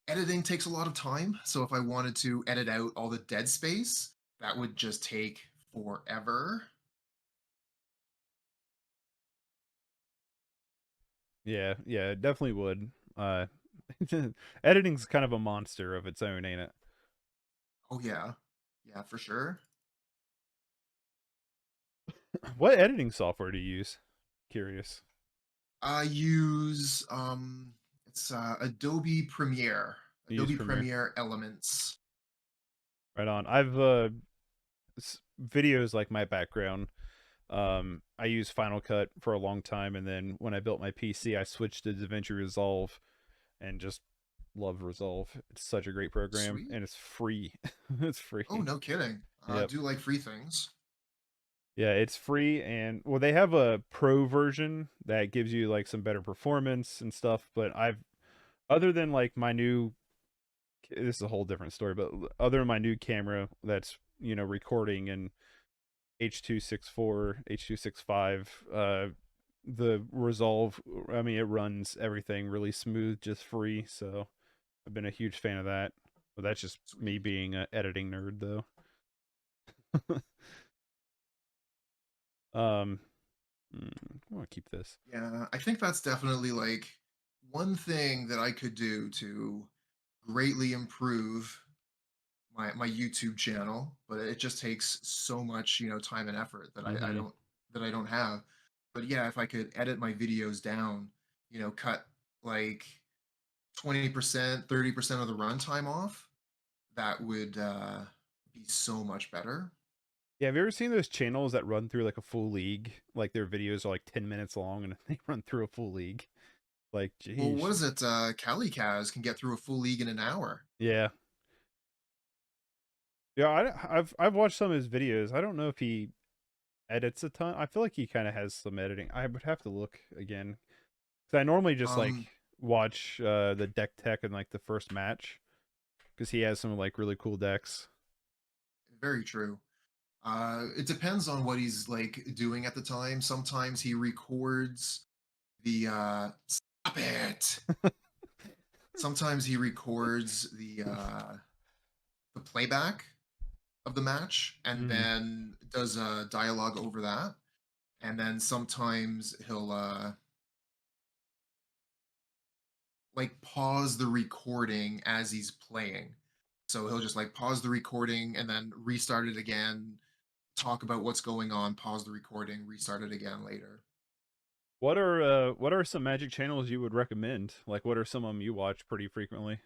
editing takes a lot of time. So if I wanted to edit out all the dead space, that would just take forever. Yeah, yeah, it definitely would. Editing's kind of a monster of its own, ain't it? Oh yeah. Yeah, for sure. What editing software do you use? Curious. I use it's Adobe Premiere. You use Adobe Premiere. Premiere Elements. Right on. I've videos like my background. I used Final Cut for a long time, and then when I built my PC, I switched to DaVinci Resolve, and just love Resolve. It's such a great program, Sweet. and it's free. It's Oh, free. no kidding. Yep. Do like free things. Yeah, it's free, and well, they have a pro version that gives you like some better performance and stuff. But I've other than like my new, this is a whole different story. But other than my new camera that's recording in H.264, H.265, the Resolve, I mean, it runs everything really smooth, just free. So I've been a huge fan of that. But that's just me Sweet. being an editing nerd, though. um, I want to keep this. Yeah, I think that's definitely like one thing that I could do to greatly improve my YouTube channel, but it just takes so much, time and effort that Hmm. I don't have. But yeah, if I could edit my videos down, cut like 20%, 30% of the runtime off, that would be so much better. Yeah, have you ever seen those channels that run through like a full league? Like their videos are like 10 minutes long and they run through a full league. Like, Well, what geez. is it? Cali Kaz can get through a full league in an hour. Yeah. Yeah, I've watched some of his videos. I don't know if he edits a ton. I feel like he kind of has some editing. I would have to look again. 'Cause I normally just like Um, watch the deck tech in like the first match because he has some like really cool decks. Very true. It depends on what he's like doing at the time. Sometimes he records the stop it. Sometimes he records the playback of the match and Mm. then does a dialogue over that. And then sometimes he'll like pause the recording as he's playing. So he'll just like pause the recording and then restart it again, talk about what's going on, pause the recording, restart it again later. What are some Magic channels you would recommend? Like, what are some of them you watch pretty frequently?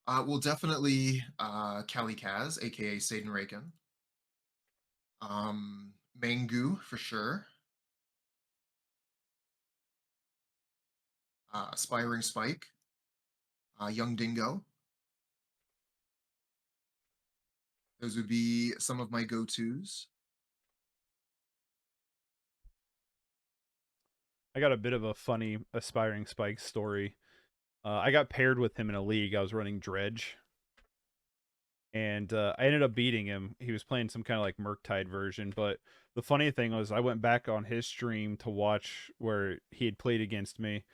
Well, definitely Kali Kaz, aka Satan Raken. Mangu for sure. Aspiring Spike, Young Dingo. Those would be some of my go-tos. I got a bit of a funny aspiring Spike story. I got paired with him in a league. I was running Dredge, and I ended up beating him. He was playing some kind of like Murktide version, but the funny thing was I went back on his stream to watch where he had played against me,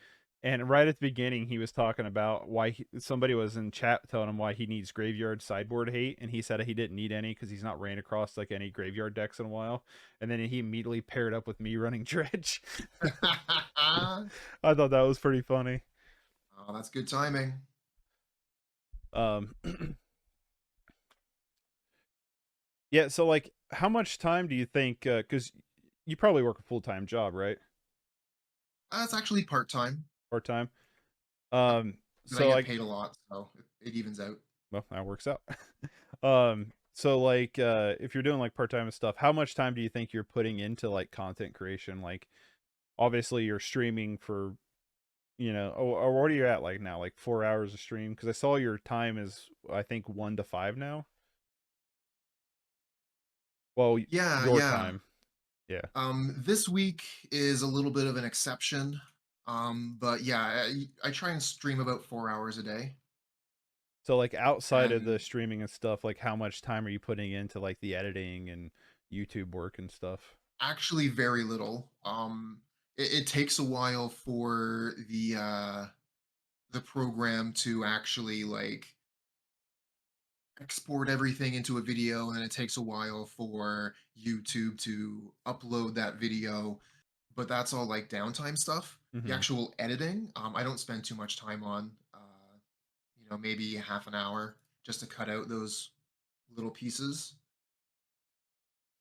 and right at the beginning he was talking about why somebody was in chat telling him why he needs graveyard sideboard hate, and he said he didn't need any because he's not ran across like any graveyard decks in a while, and then he immediately paired up with me running Dredge. Oh, I thought that was pretty funny. that's good timing. Um, yeah, so like, how much time do you think? Because you probably work a full time job, right? It's actually part-time, Part time. uh, but I So get like, paid a lot, so it evens out. well, that works out. So like, if you're doing like part time stuff, how much time do you think you're putting into like content creation? Like, obviously you're streaming for, or what are you at like now? Like 4 hours a stream? Because I saw your time is I think 1 to 5 now. Well, Yeah, your yeah. time, yeah. This week is a little bit of an exception. But yeah, I try and stream about 4 hours a day. So like outside of the And streaming and stuff, like how much time are you putting into like the editing and YouTube work and stuff? actually very little. It takes a while for the program to actually like export everything into a video, and then it takes a while for YouTube to upload that video. But that's all like downtime stuff. The Hmm. actual editing, I don't spend too much time on. Maybe half an hour just to cut out those little pieces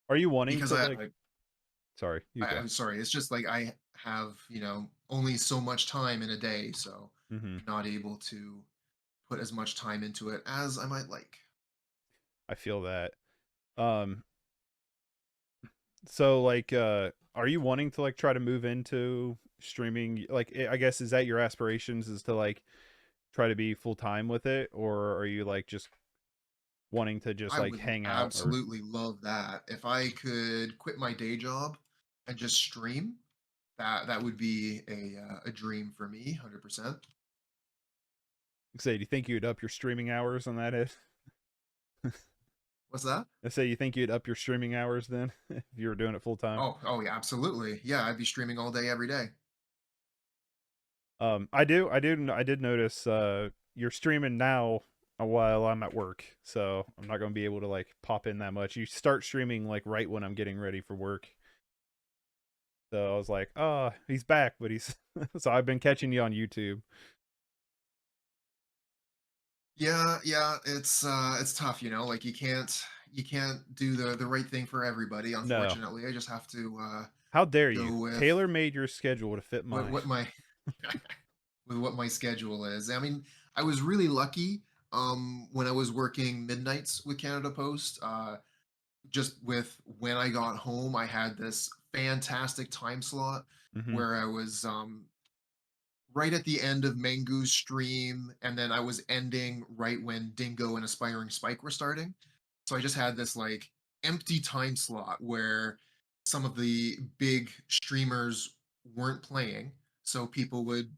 Are you wanting because to like? I Sorry, you I, go. I'm sorry. It's just like I have, only so much time in a day, so Hmm. I'm not able to put as much time into it as I might like. I feel that. Um, so like, are you wanting to like try to move into streaming? Like, I guess is that your aspirations is to like try to be full time with it, or are you like just wanting to just I like would hang out or? absolutely love that. If I could quit my day job and just stream, that would be a dream for me, 100%. Say, do you think you'd up your streaming hours on that? If What's that? I say, you think you'd up your streaming hours then if you were doing it full time? Oh yeah, absolutely. Yeah, I'd be streaming all day, every day. I did notice you're streaming now while I'm at work, so I'm not gonna be able to like pop in that much. You start streaming like right when I'm getting ready for work. So I was like, oh, he's back, but he's so I've been catching you on YouTube. Yeah, yeah, it's tough, like you can't do the right thing for everybody, No. unfortunately. I just have to How dare you? go with Taylor made your schedule to fit what mine. what my with what my schedule is. I mean, I was really lucky when I was working midnights with Canada Post. Just with when I got home, I had this fantastic time slot Hmm. where I was right at the end of Mangu's stream, and then I was ending right when Dingo and Aspiring Spike were starting. So I just had this like empty time slot where some of the big streamers weren't playing, so people would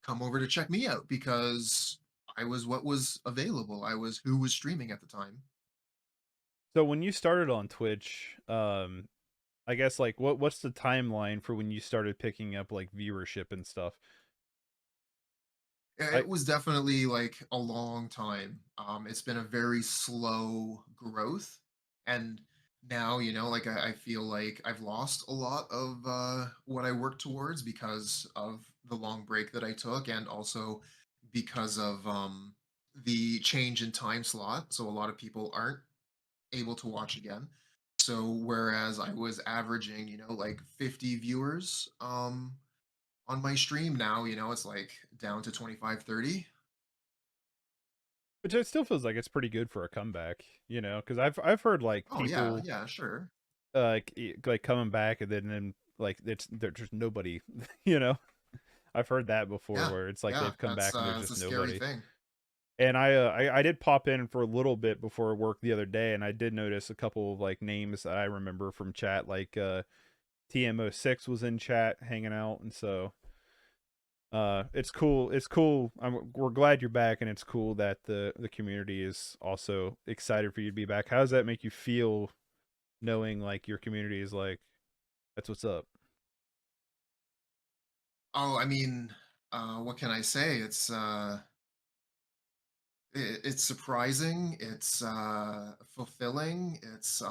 come over to check me out because I was what was available. I was who was streaming at the time. So when you started on Twitch, I guess like what's the timeline for when you started picking up like viewership and stuff? I It was definitely like a long time. It's been a very slow growth, and now like I feel like I've lost a lot of what I worked towards because of the long break that I took, and also because of the change in time slot. So a lot of people aren't able to watch again. So whereas I was averaging, like 50 viewers on my stream, now it's like down to 25, 30. Which it still feels like it's pretty good for a comeback, you know, because I've heard like Oh yeah, people yeah, sure. like coming back and then like it's there's just nobody, you know. I've heard that before Yeah, where it's like yeah. they've come back and there's That's a just scary nobody. thing. And I did pop in for a little bit before work the other day, and I did notice a couple of like names that I remember from chat, like TMO6 was in chat hanging out, and so it's cool. It's cool. We're glad you're back, and it's cool that the community is also excited for you to be back. How does that make you feel, knowing like your community is like that's what's up? Oh, I mean, what can I say? It's surprising. It's fulfilling. It's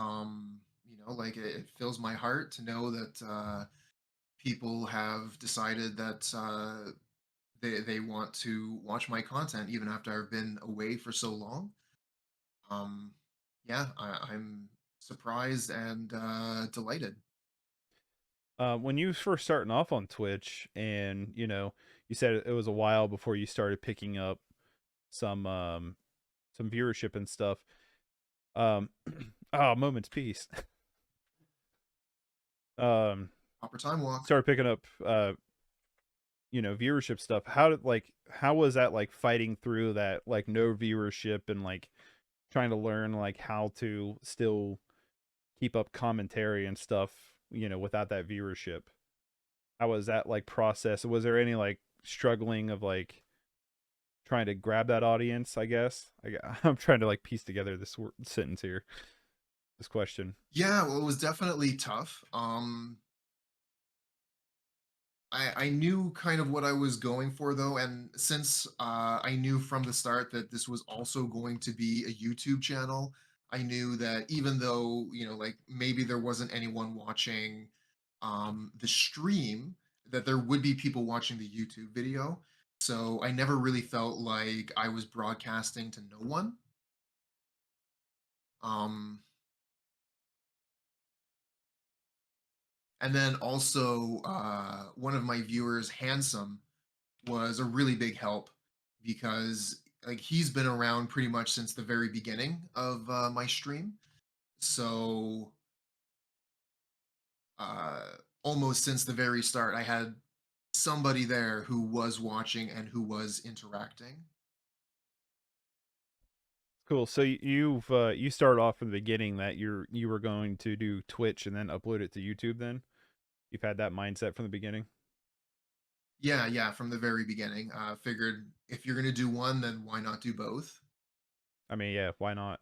like it fills my heart to know that people have decided that they want to watch my content even after I've been away for so long. Um, yeah, I'm surprised and delighted. When you first starting off on Twitch, and you said it was a while before you started picking up some some viewership and stuff. Um, oh, moment's peace. um, Proper time walk. Started picking up viewership stuff. How was that like fighting through that like no viewership and like trying to learn like how to still keep up commentary and stuff, without that viewership? How was that like process? Was there any like struggling of like trying to grab that audience? I guess I'm trying to like piece together this sentence here, this question. Yeah, well, it was definitely tough. I knew kind of what I was going for though, and since I knew from the start that this was also going to be a YouTube channel, I knew that even though like maybe there wasn't anyone watching the stream, that there would be people watching the YouTube video. So I never really felt like I was broadcasting to no one. Um, and then also one of my viewers, Handsome, was a really big help because like he's been around pretty much since the very beginning of my stream. So uh, almost since the very start, I had somebody there who was watching and who was interacting. Cool. So you started off from the beginning that you were going to do Twitch and then upload it to YouTube. Then you've had that mindset from the beginning. Yeah, yeah, from the very beginning. Figured if you're gonna do one, then why not do both? I mean, yeah, why not?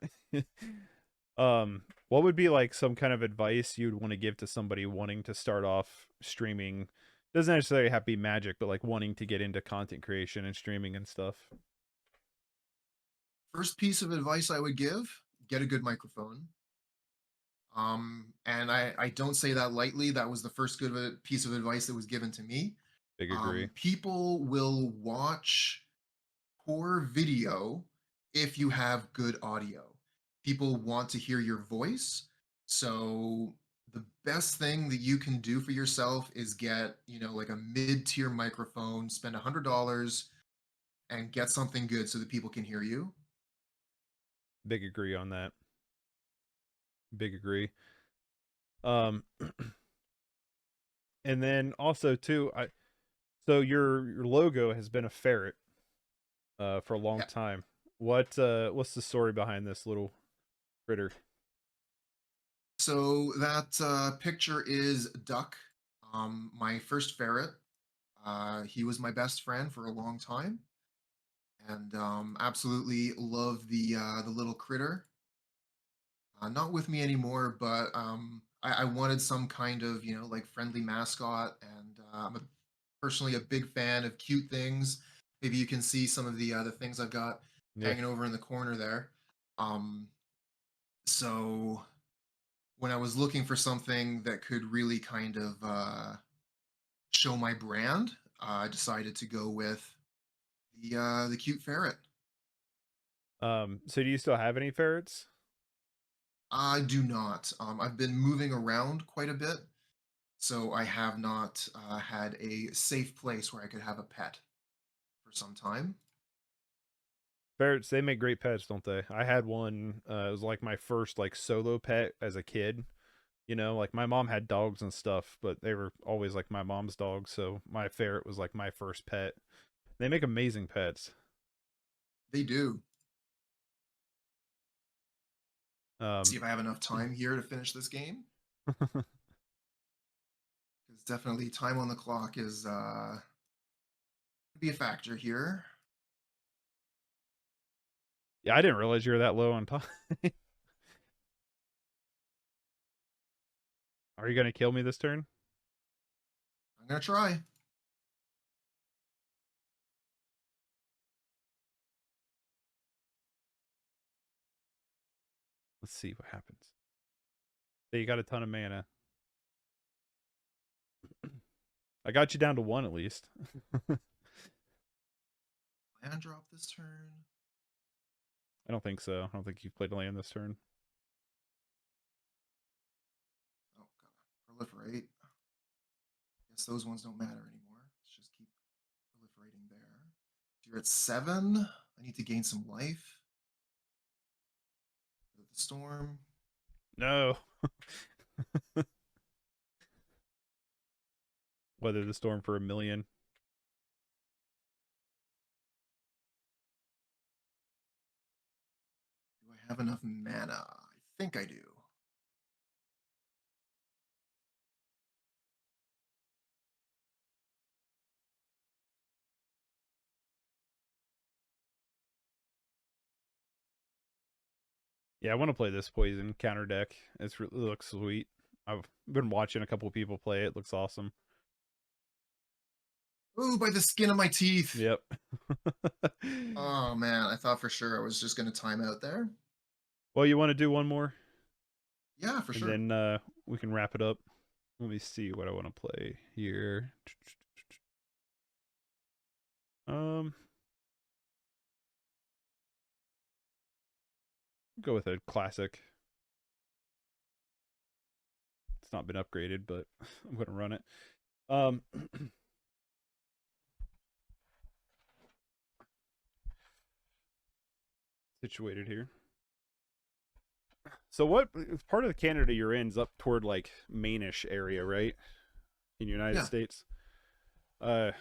What would be like some kind of advice you'd want to give to somebody wanting to start off streaming? Doesn't necessarily have to be magic, but like wanting to get into content creation and streaming and stuff. First piece of advice I would give: get a good microphone. And I don't say that lightly. That was the first piece of advice that was given to me. Big agree. People will watch poor video if you have good audio. People want to hear your voice. So the best thing that you can do for yourself is get, like a mid-tier microphone, spend $100 and get something good so that people can hear you. Big agree on that. Big agree. Um, and then also too, so your logo has been a ferret for a long Yeah. time. What's the story behind this little critter? So that picture is Duck, my first ferret. He was my best friend for a long time, and absolutely love the little critter. Not with me anymore, but I wanted some kind of like friendly mascot, and personally a big fan of cute things. Maybe you can see some of the things I've got Yeah. hanging over in the corner there. Um, so when I was looking for something that could really kind of show my brand, I decided to go with the cute ferret. So do you still have any ferrets? I do not. I've been moving around quite a bit, so I have not had a safe place where I could have a pet for some time. Ferrets, they make great pets, don't they? I had one. It was like my first like solo pet as a kid. You know, like my mom had dogs and stuff, but they were always like my mom's dogs. So my ferret was like my first pet. They make amazing pets. They do. See Um, if I have enough time here to finish this game, because definitely time on the clock is be a factor here. yeah, I didn't realize you were that low on time. Are you gonna kill me this turn? I'm gonna try. Let's see what happens. Hey, you got a ton of mana. I got you down to one at least. Land drop this turn. I don't think so. I don't think you've played land this turn. Oh, gotta proliferate. Guess those ones don't matter anymore. Let's just keep proliferating there. You're at 7. I need to gain some life. The storm. No. Weather the storm for a million. Do I have enough mana? I think I do. Yeah, I want to play this poison counter deck. It looks sweet. I've been watching a couple people play it. It looks awesome. Ooh, by the skin of my teeth. Yep. Oh man, I thought for sure I was just gonna time out there. Well, you want to do one more, Yeah, for and sure. then we can wrap it up. Let me see what I want to play here. Um, go with a classic. It's not been upgraded, but I'm gonna run it. Um, situated here. So what part of Canada you're in is up toward like Mainish area, right? In the United Yeah. States. Uh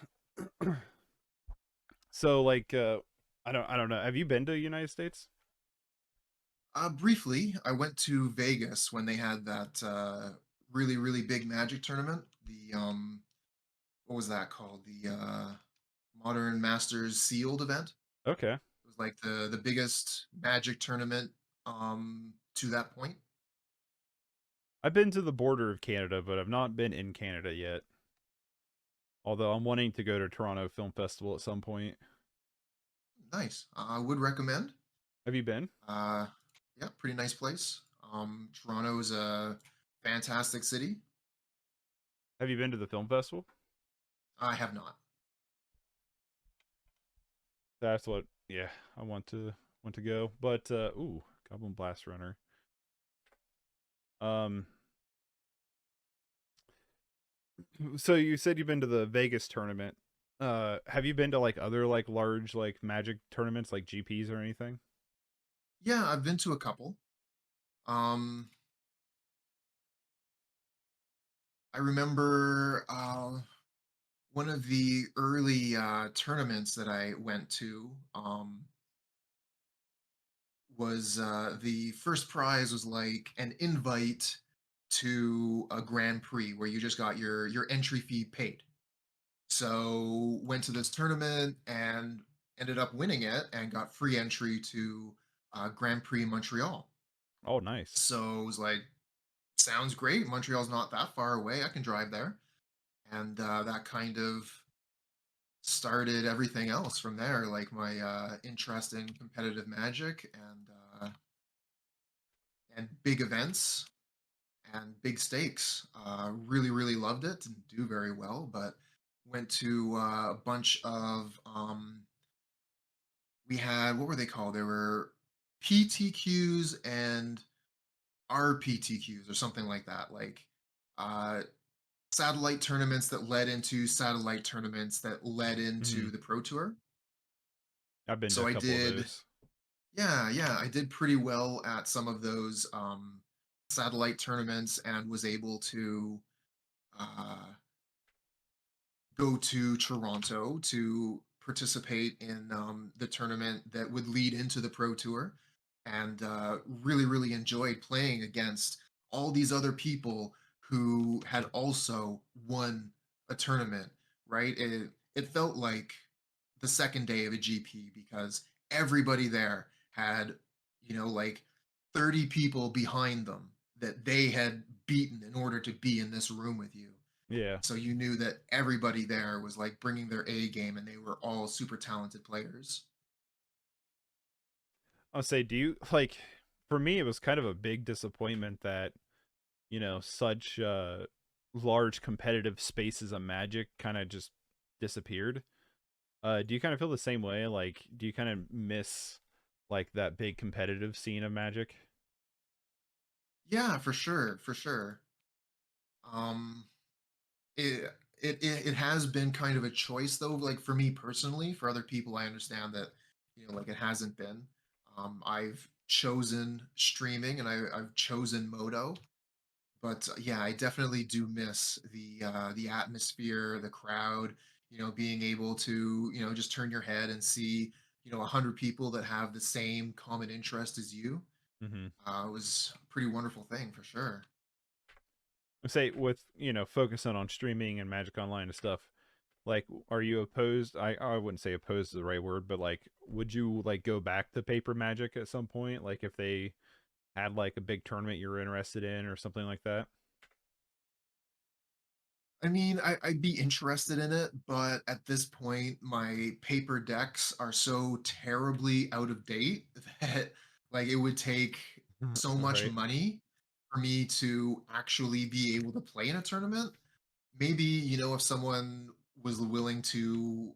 so like I don't know. Have you been to the United States? Briefly, I went to Vegas when they had that really, really big Magic tournament. The what was that called? The Modern Masters Sealed event. Okay. It was like the biggest Magic tournament to that point. I've been to the border of Canada, but I've not been in Canada yet. Although I'm wanting to go to Toronto Film Festival at some point. Nice. I would recommend. Have you been? Uh, yeah, pretty nice place. Toronto is a fantastic city. Have you been to the film festival? I have not. That's what yeah, I want to go. But ooh, Goblin Blast Runner. Um so you said you've been to the Vegas tournament. Have you been to like other like large like Magic tournaments like GPs or anything? Yeah, I've been to a couple. Um, I remember one of the early tournaments that I went to was the first prize was like an invite to a Grand Prix where you just got your entry fee paid. So went to this tournament and ended up winning it and got free entry to Grand Prix Montreal. Oh, nice. So it was like, sounds great. Montreal's not that far away. I can drive there. And that kind of started everything else from there, like my interest in competitive magic and big events and big stakes. Really, really loved it. Didn't do very well, but went to a bunch of we had, what were they called? There were PTQs and RPTQs or something like that. Like uh, satellite tournaments that led into satellite tournaments that led Hmm. into the Pro Tour. I've been to So a I couple of did, those. yeah, yeah, I did pretty well at some of those satellite tournaments and was able to uh, go to Toronto to participate in the tournament that would lead into the Pro Tour, and really, really enjoyed playing against all these other people who had also won a tournament. Right? It felt like the second day of a GP because everybody there had, like 30 people behind them that they had beaten in order to be in this room with you. Yeah. So you knew that everybody there was like bringing their A game and they were all super talented players. I'll say, do you like? For me, it was kind of a big disappointment that such large competitive spaces of Magic kind of just disappeared. Do you kind of feel the same way? Like, do you kind of miss like that big competitive scene of Magic? Yeah, for sure, for sure. Um, it has been kind of a choice though. Like for me personally, for other people, I understand that like it hasn't been. I've chosen streaming and I've chosen Moto, but yeah, I definitely do miss the atmosphere, the crowd. Being able to just turn your head and see 100 people that have the same common interest as you. Mm-hmm. Was a pretty wonderful thing for sure. Say with focusing on streaming and Magic Online and stuff. Like, are you opposed? I wouldn't say opposed is the right word, but like, would you like go back to paper Magic at some point? Like, if they had like a big tournament you're interested in or something like that? I mean, I'd be interested in it, but at this point, my paper decks are so terribly out of date that like it would take so much Right. money for me to actually be able to play in a tournament. Maybe, if someone was willing to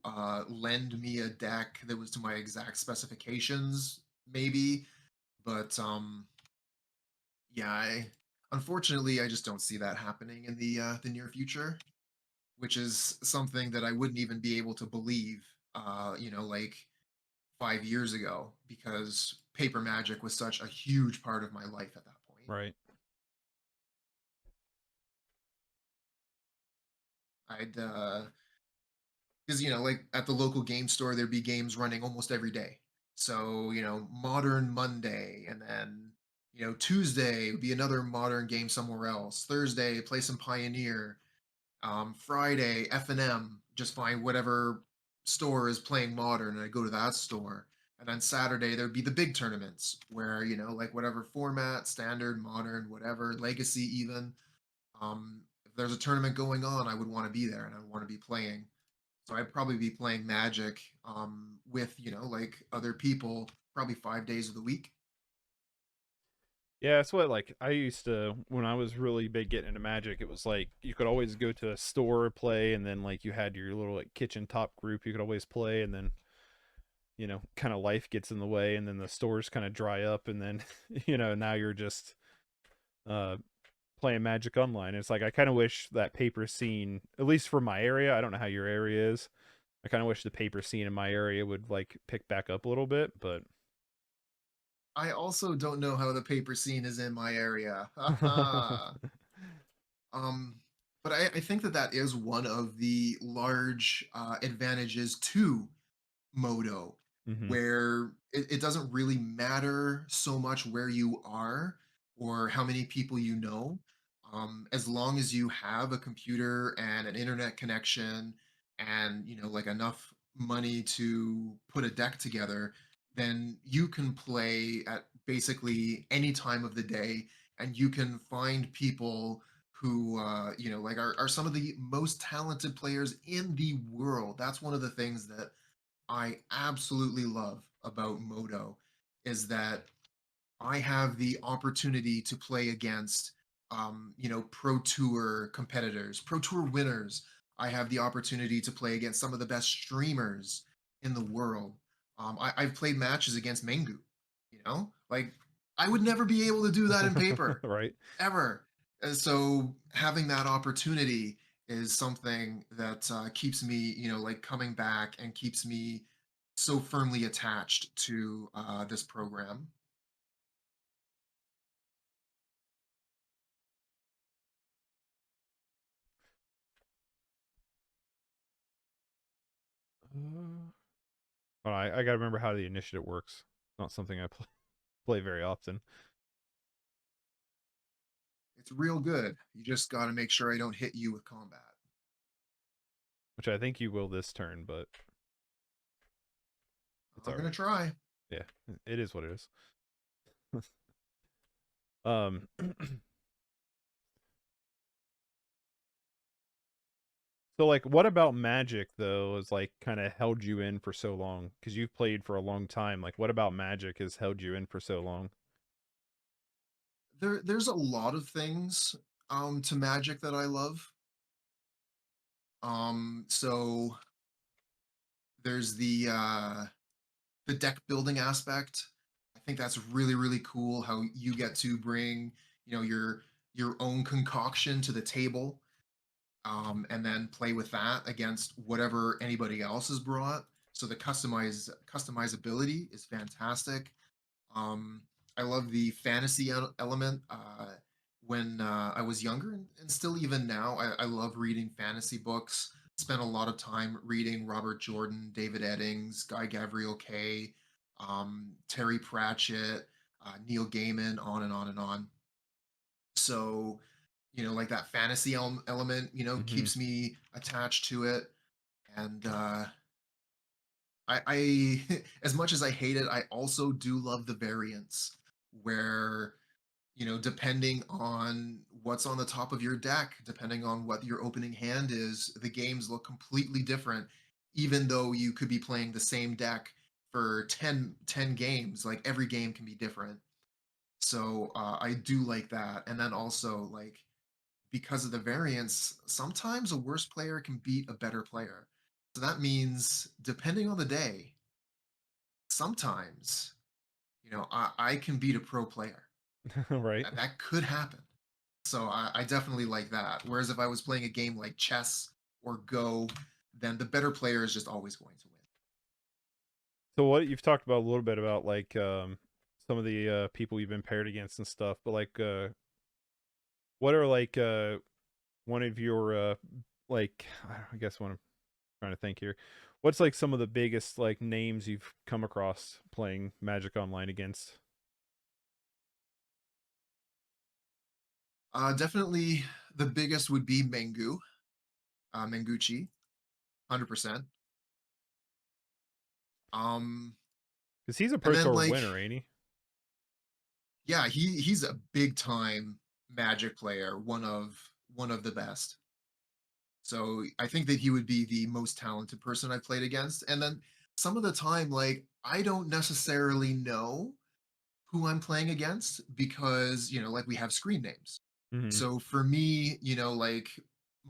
lend me a deck that was to my exact specifications, maybe. But yeah, unfortunately I just don't see that happening in the near future, which is something that I wouldn't even be able to believe, like 5 years ago, because paper magic was such a huge part of my life at that point. Right. I'd because like at the local game store there'd be games running almost every day. So modern Monday, and then Tuesday would be another modern game somewhere else. Thursday play some Pioneer. Friday F&M, just find whatever store is playing modern and I go to that store. And then Saturday there'd be the big tournaments where like whatever format, standard, modern, whatever, legacy even. If there's a tournament going on, I would want to be there and I want to be playing. So I'd probably be playing Magic with like other people probably 5 days of the week. Yeah, that's what like I used to when I was really big getting into Magic. It was like you could always go to a store play, and then like you had your little like kitchen top group you could always play, and then kind of life gets in the way, and then the stores kind of dry up, and then now you're just uh playing Magic Online. It's like I kind of wish that paper scene, at least for my area. I don't know how your area is. I kind of wish the paper scene in my area would like pick back up a little bit, but I also don't know how the paper scene is in my area. Haha. Um, but I think that that is one of the large advantages to Moto, hmm. where it doesn't really matter so much where you are or how many people you know. As long as you have a computer and an internet connection and like enough money to put a deck together, then you can play at basically any time of the day, and you can find people who like are some of the most talented players in the world. That's one of the things that I absolutely love about Moto, is that I have the opportunity to play against, pro tour competitors, pro tour winners. I have the opportunity to play against some of the best streamers in the world. I've played matches against Mengu, like I would never be able to do that in paper, Right. ever. And so having that opportunity is something that keeps me, like coming back, and keeps me so firmly attached to this program. Well, I gotta remember how the initiative works. Not something I play very often, It's real good. You just got to make sure I don't hit you with combat. which I think you will this turn, but it's I'm all gonna right. try. Yeah, it is what it is. um, so like, what about Magic though? Has like kind of held you in for so long because you've played for a long time. Like, what about Magic has held you in for so long? There's a lot of things to Magic that I love. So there's the deck building aspect. I think that's really really cool how you get to bring, your own concoction to the table, and then play with that against whatever anybody else has brought. So the customizability is fantastic. Um, I love the fantasy element. When I was younger, and still even now, I love reading fantasy books. Spent a lot of time reading Robert Jordan, David Eddings, Guy Gavriel Kay, Terry Pratchett, Neil Gaiman, on and on and on. So, like that fantasy element, Hmm. keeps me attached to it. And I as much as I hate it, I also do love the variants where, depending on what's on the top of your deck, depending on what your opening hand is, the games look completely different, even though you could be playing the same deck for ten games. Like every game can be different. So I do like that. And then also, like, because of the variance, sometimes a worse player can beat a better player. So that means, depending on the day, sometimes, I can beat a pro player. Right. That could happen. So I definitely like that. Whereas if I was playing a game like chess or Go, then the better player is just always going to win. So what you've talked about a little bit about like some of the people you've been paired against and stuff, but like what are like one of your like I guess what I'm trying to think here. What's like some of the biggest like names you've come across playing Magic Online against? Definitely the biggest would be Menguchi, 100%. Um, Because he's a and Pro then Tour like, winner, ain't he? yeah, he's a big time Magic player, one of the best. So I think that he would be the most talented person I've played against. And then some of the time, like, I don't necessarily know who I'm playing against because, like, we have screen names. Hmm. So for me, like,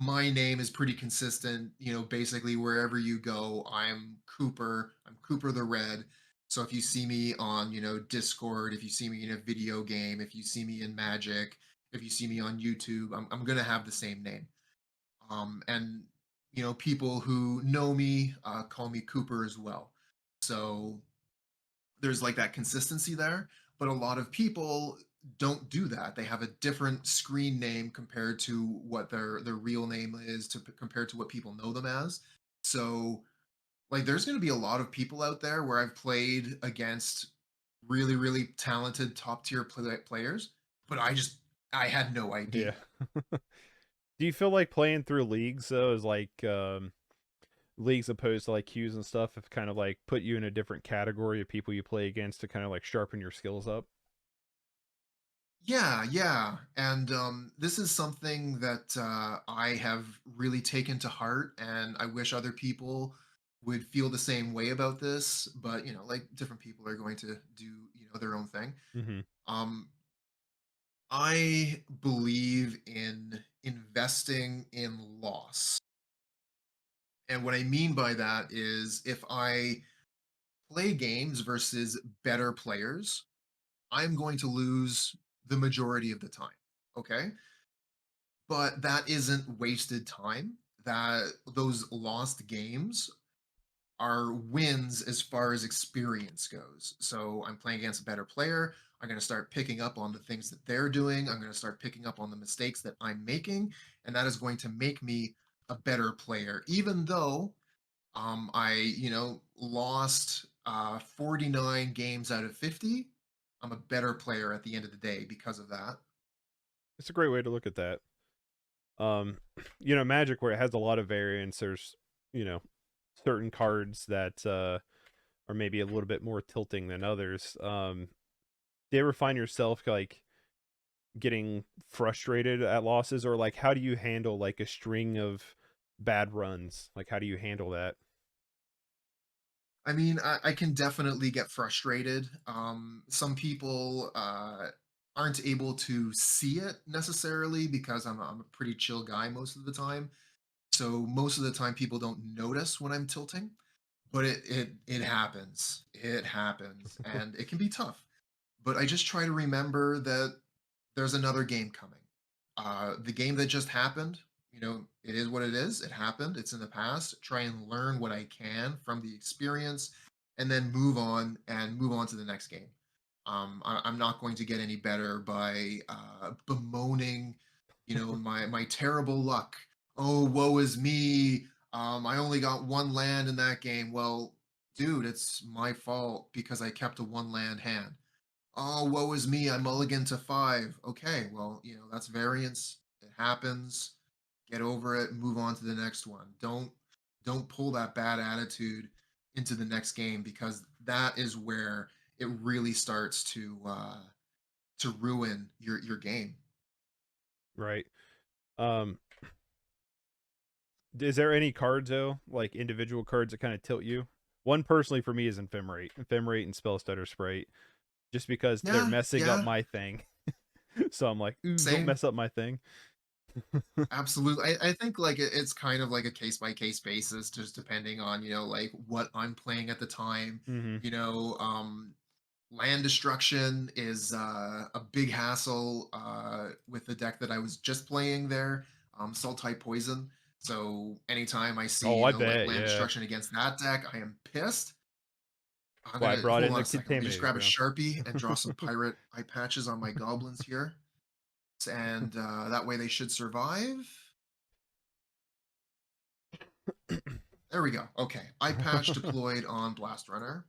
my name is pretty consistent, basically wherever you go, I'm Cooper the Red. So if you see me on, Discord, if you see me in a video game, if you see me in Magic, if you see me on YouTube, I'm gonna have the same name. And people who know me call me Cooper as well. So there's like that consistency there, but a lot of people don't do that. They have a different screen name compared to what their real name is, compared to what people know them as. So like there's going to be a lot of people out there where I've played against really really talented top tier players, but I had no Yeah. idea. Do you feel like playing through leagues though is like leagues opposed to like queues and stuff have kind of like put you in a different category of people you play against to kind of like sharpen your skills up? Yeah, yeah. And this is something that I have really taken to heart, and I wish other people would feel the same way about this. But like different people are going to do their own thing. Mm-hmm. Um, I believe in investing in loss, and what I mean by that is if I play games versus better players, I'm going to lose the majority of the time. Okay. But that isn't wasted time. That those lost games are wins as far as experience goes. So I'm playing against a better player. I'm going to start picking up on the things that they're doing. I'm going to start picking up on the mistakes that I'm making. And that is going to make me a better player, even though I lost 49 games out of 50. I'm a better player at the end of the day because of that. It's a great way to look at that. Um, Magic where it has a lot of variance. There's you know certain cards that are maybe a little bit more tilting than others. Do you ever find yourself like getting frustrated at losses, or like how do you handle like a string of bad runs? Like how do you handle that? I mean, I can definitely get frustrated. Some people aren't able to see it necessarily because I'm a pretty chill guy most of the time. So most of the time, people don't notice when I'm tilting, but it happens. It happens, and it can be tough. But I just try to remember that there's another game coming. The game that just happened, it is what it is. It happened. It's in the past. Try and learn what I can from the experience, and then move on to the next game. I'm not going to get any better by bemoaning, my terrible luck. Oh, woe is me. I only got one land in that game. Well, dude, it's my fault because I kept a one land hand. Oh, woe is me. I mulligan to five. Okay, well, that's variance. It happens. Get over it. Move on to the next one. Don't pull that bad attitude into the next game because that is where it really starts to ruin your game. Right. Um, is there any cards though, like individual cards that kind of tilt you? One personally for me is Ephemerate and Spell Stutter Sprite, just because they're Yeah, messing up yeah. my thing. So I'm like, ooh, don't Same. mess up my thing. Absolutely. I think like it's kind of like a case by case basis, just depending on, like what I'm playing at the time. Mm-hmm. You know, land destruction is a big hassle with the deck that I was just playing there, Soul type poison. So anytime I see, Oh, I like bet, land yeah. destruction against that deck, I am pissed. I'm Well, I gonna brought hold in on the a second. Let me just Contaminated grab a Ground. Sharpie and draw some pirate eye patches on my goblins here. And that way they should survive. There we go. Okay. Eye patch deployed on Blast Runner.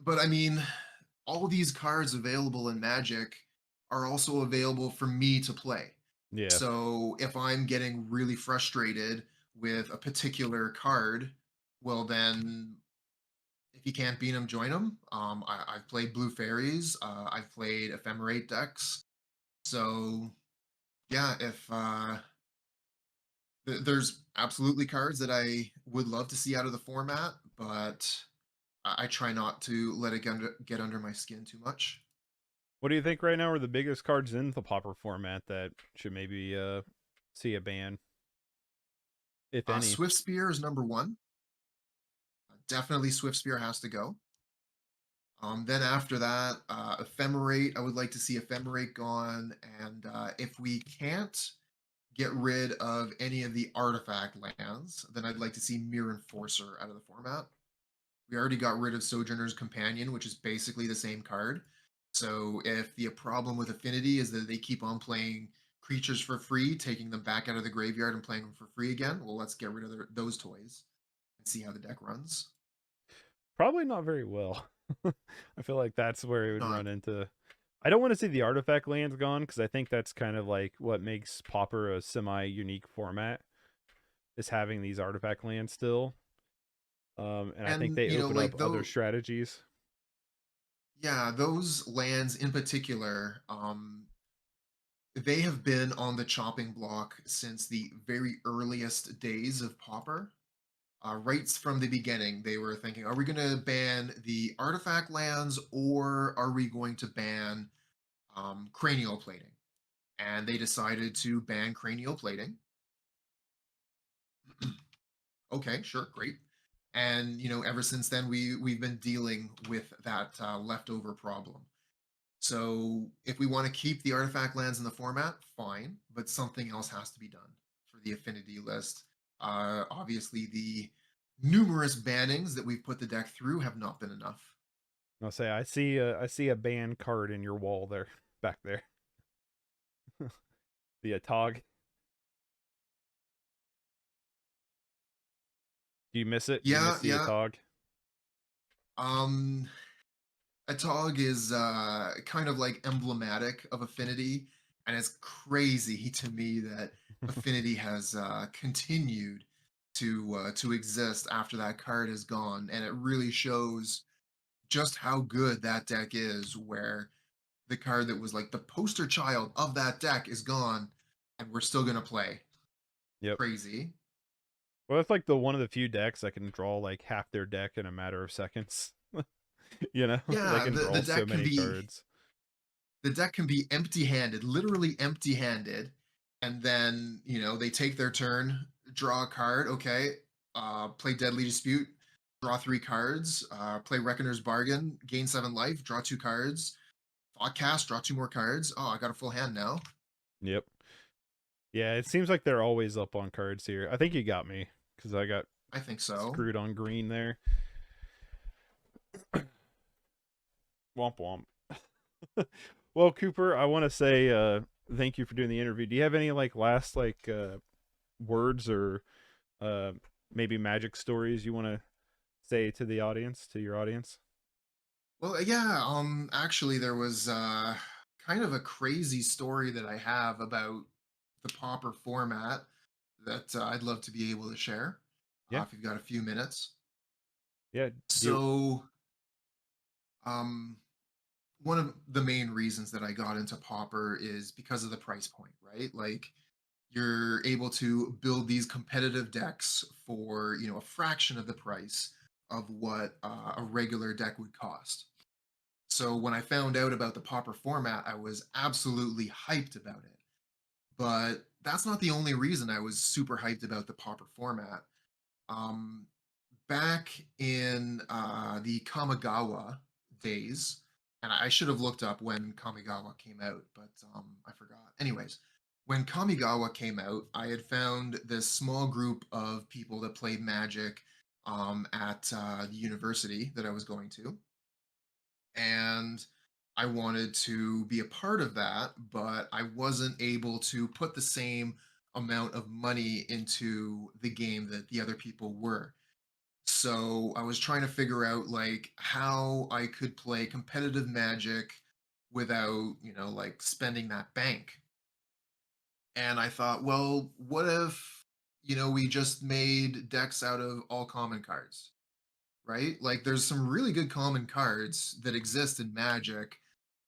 But I mean, all these cards available in Magic are also available for me to play. Yeah. So if I'm getting really frustrated with a particular card, well, then if you can't beat them, join them. I've played Blue Fairies, I've played Ephemerate decks. So yeah, if there's absolutely cards that I would love to see out of the format, but I try not to let it get under my skin too much. What do you think right now are the biggest cards in the Pauper format that should maybe see a ban, if any? Swift Spear is number one. Definitely Swift Spear has to go. Then after that, Ephemerate. I would like to see Ephemerate gone. And if we can't get rid of any of the artifact lands, then I'd like to see Mirror Enforcer out of the format. We already got rid of Sojourner's Companion, which is basically the same card. So if the problem with Affinity is that they keep on playing creatures for free, taking them back out of the graveyard and playing them for free again, well, let's get rid of those toys and see how the deck runs. Probably not very well. I feel like that's where it would Not run into. I don't want to see the artifact lands gone because I think that's kind of like what makes Pauper a semi-unique format is having these artifact lands still. And I think and they open up like other though, strategies. yeah, those lands in particular, they have been on the chopping block since the very earliest days of Pauper. Right from the beginning, they were thinking, are we going to ban the artifact lands or are we going to ban cranial plating? And they decided to ban cranial plating. Okay, sure, great. And ever since then, we've been dealing with that leftover problem. So if we want to keep the artifact lands in the format, fine, but something else has to be done for the affinity list. Obviously, the numerous bannings that we've put the deck through have not been enough. I'll say I see a ban card in your wall there, back there. The Atog. Do you miss it? Do you Yeah, miss the yeah. Atog? Um, a Tog is kind of like emblematic of Affinity, and it's crazy to me that Affinity has continued to exist after that card is gone, and it really shows just how good that deck is. Where the card that was like the poster child of that deck is gone, and we're still gonna play. Yep. Crazy. Well, it's like the one of the few decks that can draw like half their deck in a matter of seconds. You know, they Yeah, can the draw so deck can many be cards. empty-handed, literally empty-handed, and then they take their turn, draw a card. Okay, play Deadly Dispute, draw 3 cards. Play Reckoner's Bargain, gain 7 life, draw 2 cards. Cast, draw 2 more cards. Oh, I got a full hand now. Yep. Yeah, it seems like they're always up on cards here. I think you got me because I got I think so. screwed on green there. Womp womp. Well, Cooper, I want to say thank you for doing the interview. Do you have any like last like words or uh maybe magic stories you want to say to the audience, to your audience? Well, yeah. Actually, there was kind of a crazy story that I have about the Pauper format that I'd love to be able to share. Yeah. If you've got a few minutes. Yeah. Do you, So, um, one of the main reasons that I got into Pauper is because of the price point, right? Like you're able to build these competitive decks for, a fraction of the price of what a regular deck would cost. So when I found out about the Pauper format, I was absolutely hyped about it. But that's not the only reason I was super hyped about the Pauper format. Um, Back in the Kamigawa days, and I should have looked up when Kamigawa came out, but I forgot. Anyways, when Kamigawa came out, I had found this small group of people that played Magic at the university that I was going to, and I wanted to be a part of that, but I wasn't able to put the same amount of money into the game that the other people were. So I was trying to figure out like how I could play competitive Magic without, like spending that bank. And I thought, well, what if, we just made decks out of all common cards, right? Like there's some really good common cards that exist in Magic.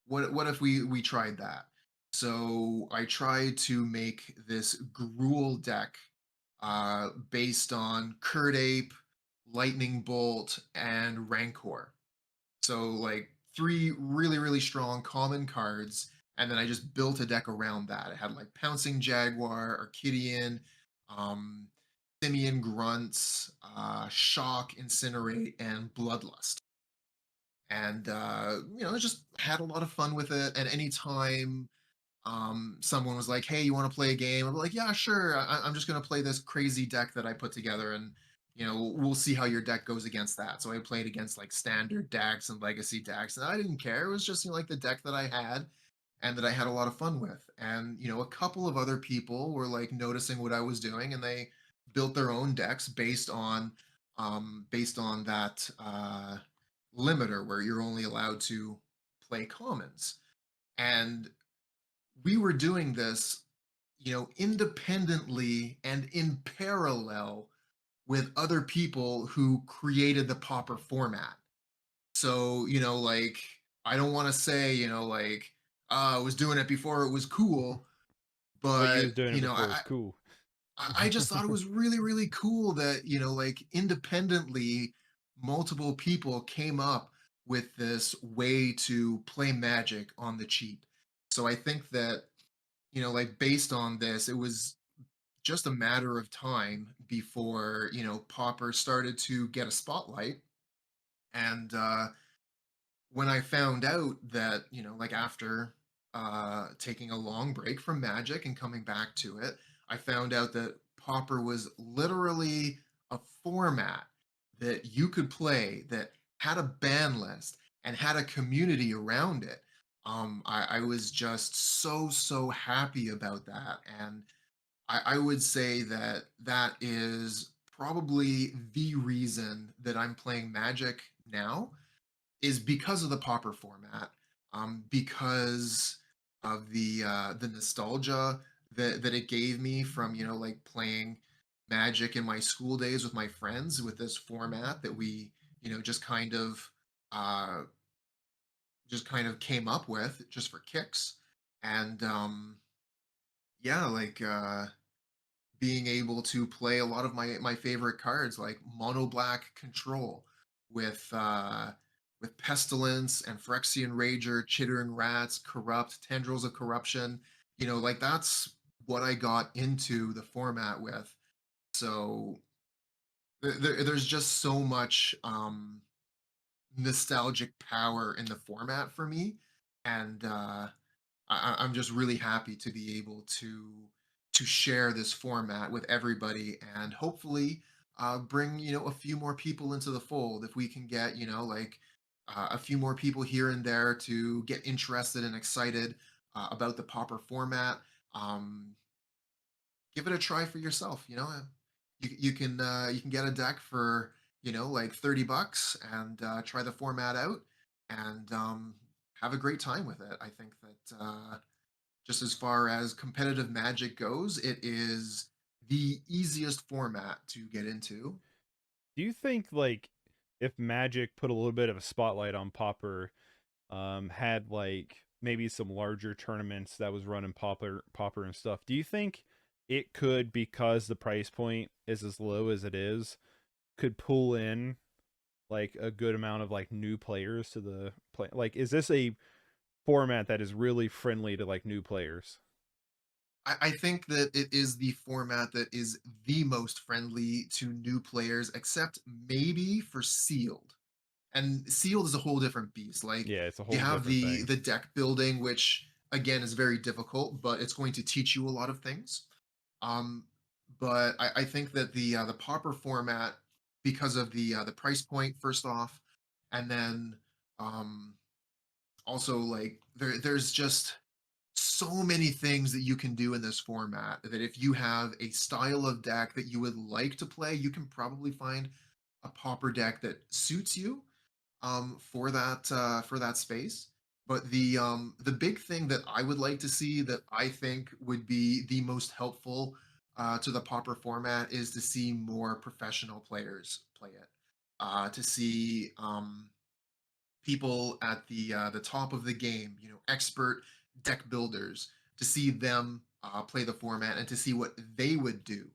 What if we tried that? So I tried to make this Gruul deck based on Curd Ape, Lightning Bolt, and Rancor. So like 3 really strong common cards, and then I just built a deck around that. It had like Pouncing Jaguar, Arkidian, um, Simian Grunts, Shock, Incinerate, and Bloodlust. And I just had a lot of fun with it. And anytime someone was like, "Hey, you want to play a game?" I'm like, "Yeah, sure. I'm just gonna play this crazy deck that I put together, and we'll see how your deck goes against that." So I played against like standard decks and legacy decks, and I didn't care. It was just like the deck that I had and that I had a lot of fun with. And a couple of other people were like noticing what I was doing, and they built their own decks based on that limiter where you're only allowed to play commons. And we were doing this, independently and in parallel with other people who created the Pauper format. So, like, I don't want to say, I was doing it before it was cool, But you but, was doing it before it was cool. I just thought it was really, really cool that, like, independently, multiple people came up with this way to play Magic on the cheap. So I think that, like, based on this, it was just a matter of time before, Popper started to get a spotlight. And when I found out that, like, after taking a long break from Magic and coming back to it, I found out that Pauper was literally a format that you could play that had a ban list and had a community around it. I was just so, so happy about that. And I would say that that is probably the reason that I'm playing Magic now is because of the Pauper format, because of the nostalgia that it gave me from, like, playing Magic in my school days with my friends with this format that we, uh just kind of came up with just for kicks. And yeah, like, being able to play a lot of my favorite cards like mono black control with pestilence and Phyrexian Rager, Chittering Rats, Corrupt, Tendrils of Corruption. Like, that's what I got into the format with. So there's just so much nostalgic power in the format for me. And I'm just really happy to be able to share this format with everybody, and hopefully bring, a few more people into the fold. If we can get, like, a few more people here and there to get interested and excited about the Pauper format. um, Give it a try for yourself. You can get a deck for, like, $30 and try the format out, and have a great time with it. I think that just as far as competitive Magic goes, it is the easiest format to get into. Do you think like if Magic put a little bit of a spotlight on Pauper, had like maybe some larger tournaments that was running Pauper and stuff, do you think it could, because the price point is as low as it is, could pull in like a good amount of like new players to the play? Like, is this a format that is really friendly to like new players? I think that it is the format that is the most friendly to new players, except maybe for sealed. And sealed is a whole different beast. Like, Yeah, it's a you whole have different the thing. the deck building, which again is very difficult, but it's going to teach you a lot of things. Um, but I think that the Pauper format, because of the price point, first off, and then um, also, like, there's just so many things that you can do in this format that if you have a style of deck that you would like to play, you can probably find a Pauper deck that suits you for that space. But the big thing that I would like to see that I think would be the most helpful to the Pauper format is to see more professional players play it. To see people at the top of the game, expert deck builders, to see them play the format and to see what they would do,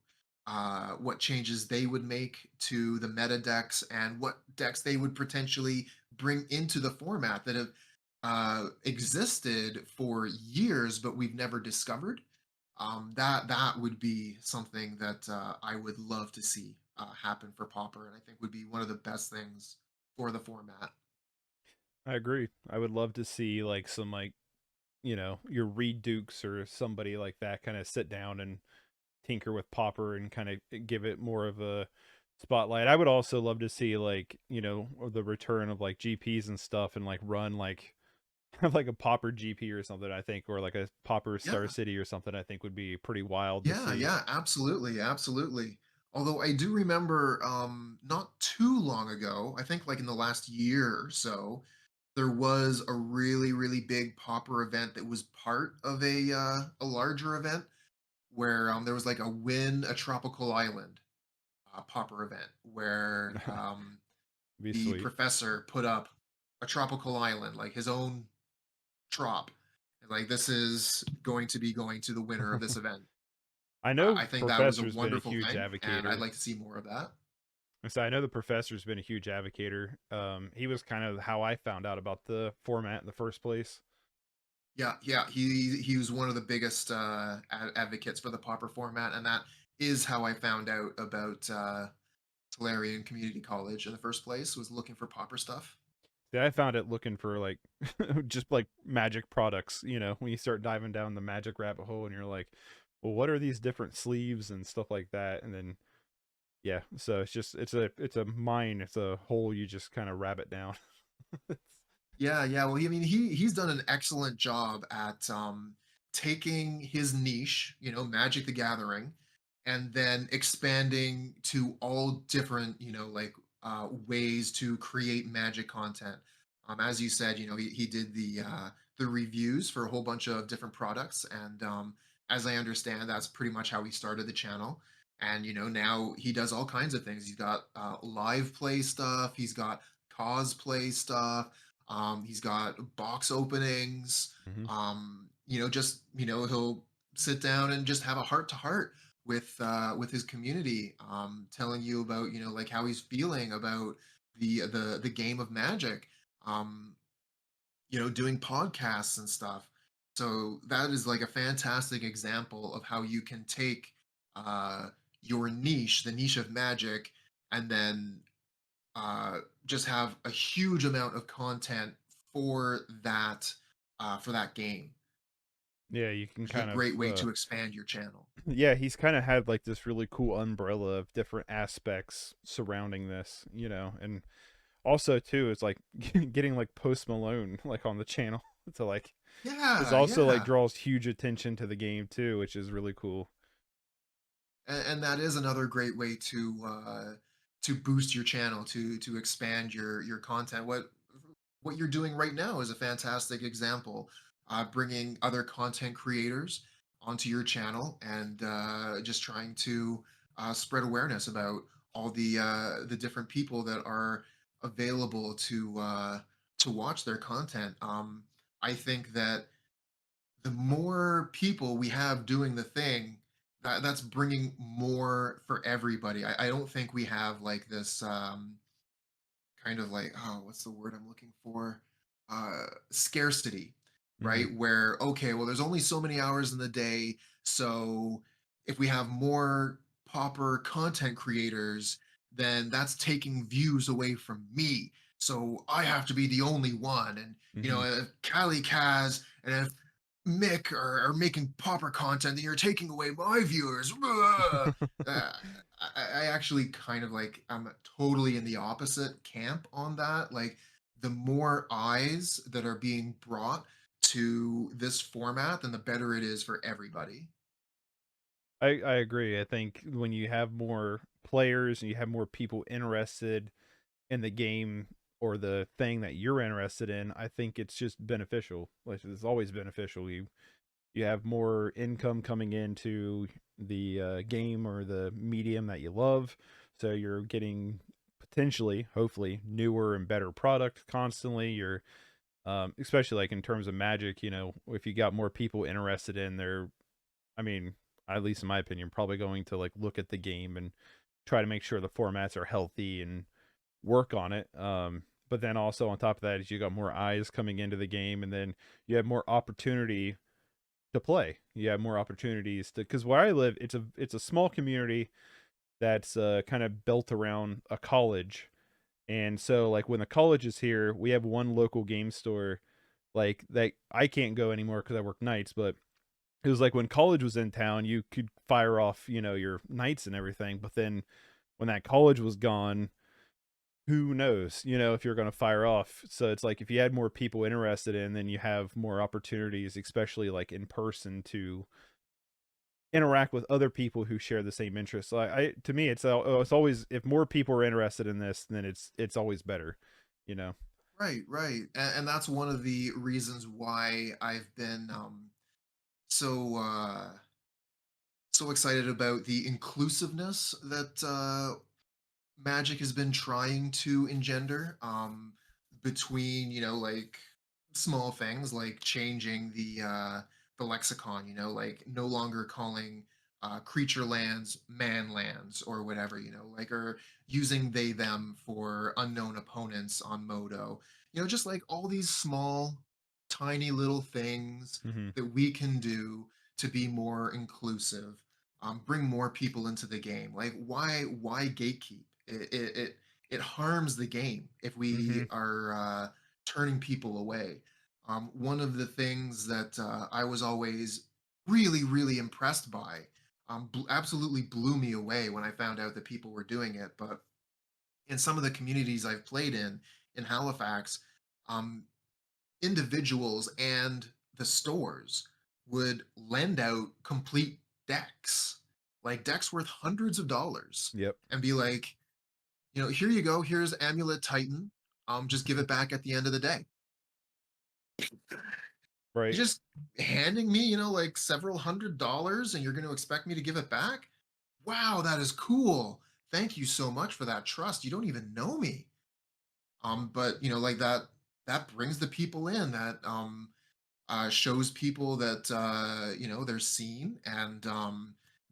what changes they would make to the meta decks, and what decks they would potentially bring into the format that have existed for years but we've never discovered. That would be something that I would love to see happen for Pauper, and I think would be one of the best things for the format. I agree. I would love to see like some like, your Reed Dukes or somebody like that kind of sit down and tinker with Pauper and kind of give it more of a spotlight. I would also love to see like, the return of like GPs and stuff and like run like have like a Pauper GP or something, I think, or like a Pauper Star Yeah. City or something, I think would be pretty wild to Yeah, see. yeah, absolutely, absolutely. Although I do remember, not too long ago, I think like in the last year or so, there was a really, really big Pauper event that was part of a larger event where there was like a Win a Tropical Island Pauper event where Be the sweet. professor put up a tropical island, like his own trop. And like this is going to be going to the winner of this event. I know I think that was a Professor's been a wonderful huge thing, and I'd advocator. like to see more of that. So I know the Professor's been a huge advocator. He was kind of how I found out about the format in the first place. Yeah, yeah, he was one of the biggest advocates for the Popper format, and that is how I found out about Tulare Community College in the first place. Was looking for Popper stuff. See, I found it looking for like just like magic products, you know, when you start diving down the magic rabbit hole and you're like, well, what are these different sleeves and stuff like that? And then yeah, so it's a mine, it's a hole you just kind of rabbit down. Yeah, yeah. Well, I mean, he's done an excellent job at taking his niche, Magic the Gathering, and then expanding to all different, ways to create Magic content. As you said, he did the reviews for a whole bunch of different products, and as I understand, that's pretty much how he started the channel. And now he does all kinds of things. He's got live play stuff. He's got cosplay stuff. He's got box openings. Hmm. Just he'll sit down and just have a heart to heart with his community, telling you about like how he's feeling about the game of Magic. Um, doing podcasts and stuff. So that is like a fantastic example of how you can take uh, your niche, the niche of Magic, and then just have a huge amount of content for that game, Yeah, you can which is a kind of great way to expand your channel. yeah, he's kind of had like this really cool umbrella of different aspects surrounding this, you know, and also too, it's like getting like Post Malone like on the channel to like is Yeah, also like yeah. draws huge attention to the game too, which is really cool. And that is another great way to boost your channel, to expand your content. What you're doing right now is a fantastic example, bringing other content creators onto your channel and just trying to spread awareness about all the different people that are available to watch their content. I think that the more people we have doing the thing, that's bringing more for everybody. I don't think we have like this kind of like, oh, what's the word I'm looking for? Scarcity, Hmm. right? Where, okay, well, there's only so many hours in the day. So if we have more popper content creators, then that's taking views away from me. So I have to be the only one. And, Hmm. if Callie Kaz and if Mick are making popper content, then you're taking away my viewers. Uh, I actually kind of like I'm totally in the opposite camp on that. Like the more eyes that are being brought to this format, then the better it is for everybody. I agree. I think when you have more players and you have more people interested in the game or the thing that you're interested in, I think it's just beneficial. Like it's always beneficial. You have more income coming into the game or the medium that you love, so you're getting potentially, hopefully, newer and better product constantly. You're especially like in terms of Magic, you know, if you got more people interested in their, I mean, at least in my opinion, probably going to like look at the game and try to make sure the formats are healthy and work on it. But then also on top of that is you got more eyes coming into the game, and then you have more opportunity to play. You have more opportunities to, because where I live, it's a small community that's kind of built around a college, and so like when the college is here, we have one local game store. Like that, I can't go anymore because I work nights, but it was like when college was in town, you could fire off, you know, your nights and everything. But then when that college was gone, who knows, you know, if you're going to fire off. So it's like if you had more people interested in, then you have more opportunities, especially like in person, to interact with other people who share the same interests. So I to me, it's always, if more people are interested in this, then it's always better, you know. Right, right. And that's one of the reasons why I've been so so excited about the inclusiveness that Magic has been trying to engender, between, like small things like changing the lexicon, like no longer calling creature lands man lands or whatever, like, or using they them for unknown opponents on Modo. Just like all these small tiny little things Hmm. that we can do to be more inclusive, bring more people into the game. Like, why gatekeep? It harms the game if we Hmm. are turning people away. One of the things that I was always really, really impressed by, absolutely blew me away when I found out that people were doing it. But in some of the communities I've played in Halifax, um, individuals and the stores would lend out complete decks, like decks worth hundreds of dollars, Yep. and be like, here you go. Here's Amulet Titan. Just give it back at the end of the day. Right. You're just handing me, like several $100s, and you're going to expect me to give it back? Wow, that is cool. Thank you so much for that trust. You don't even know me. But like that brings the people in. That shows people that they're seen, and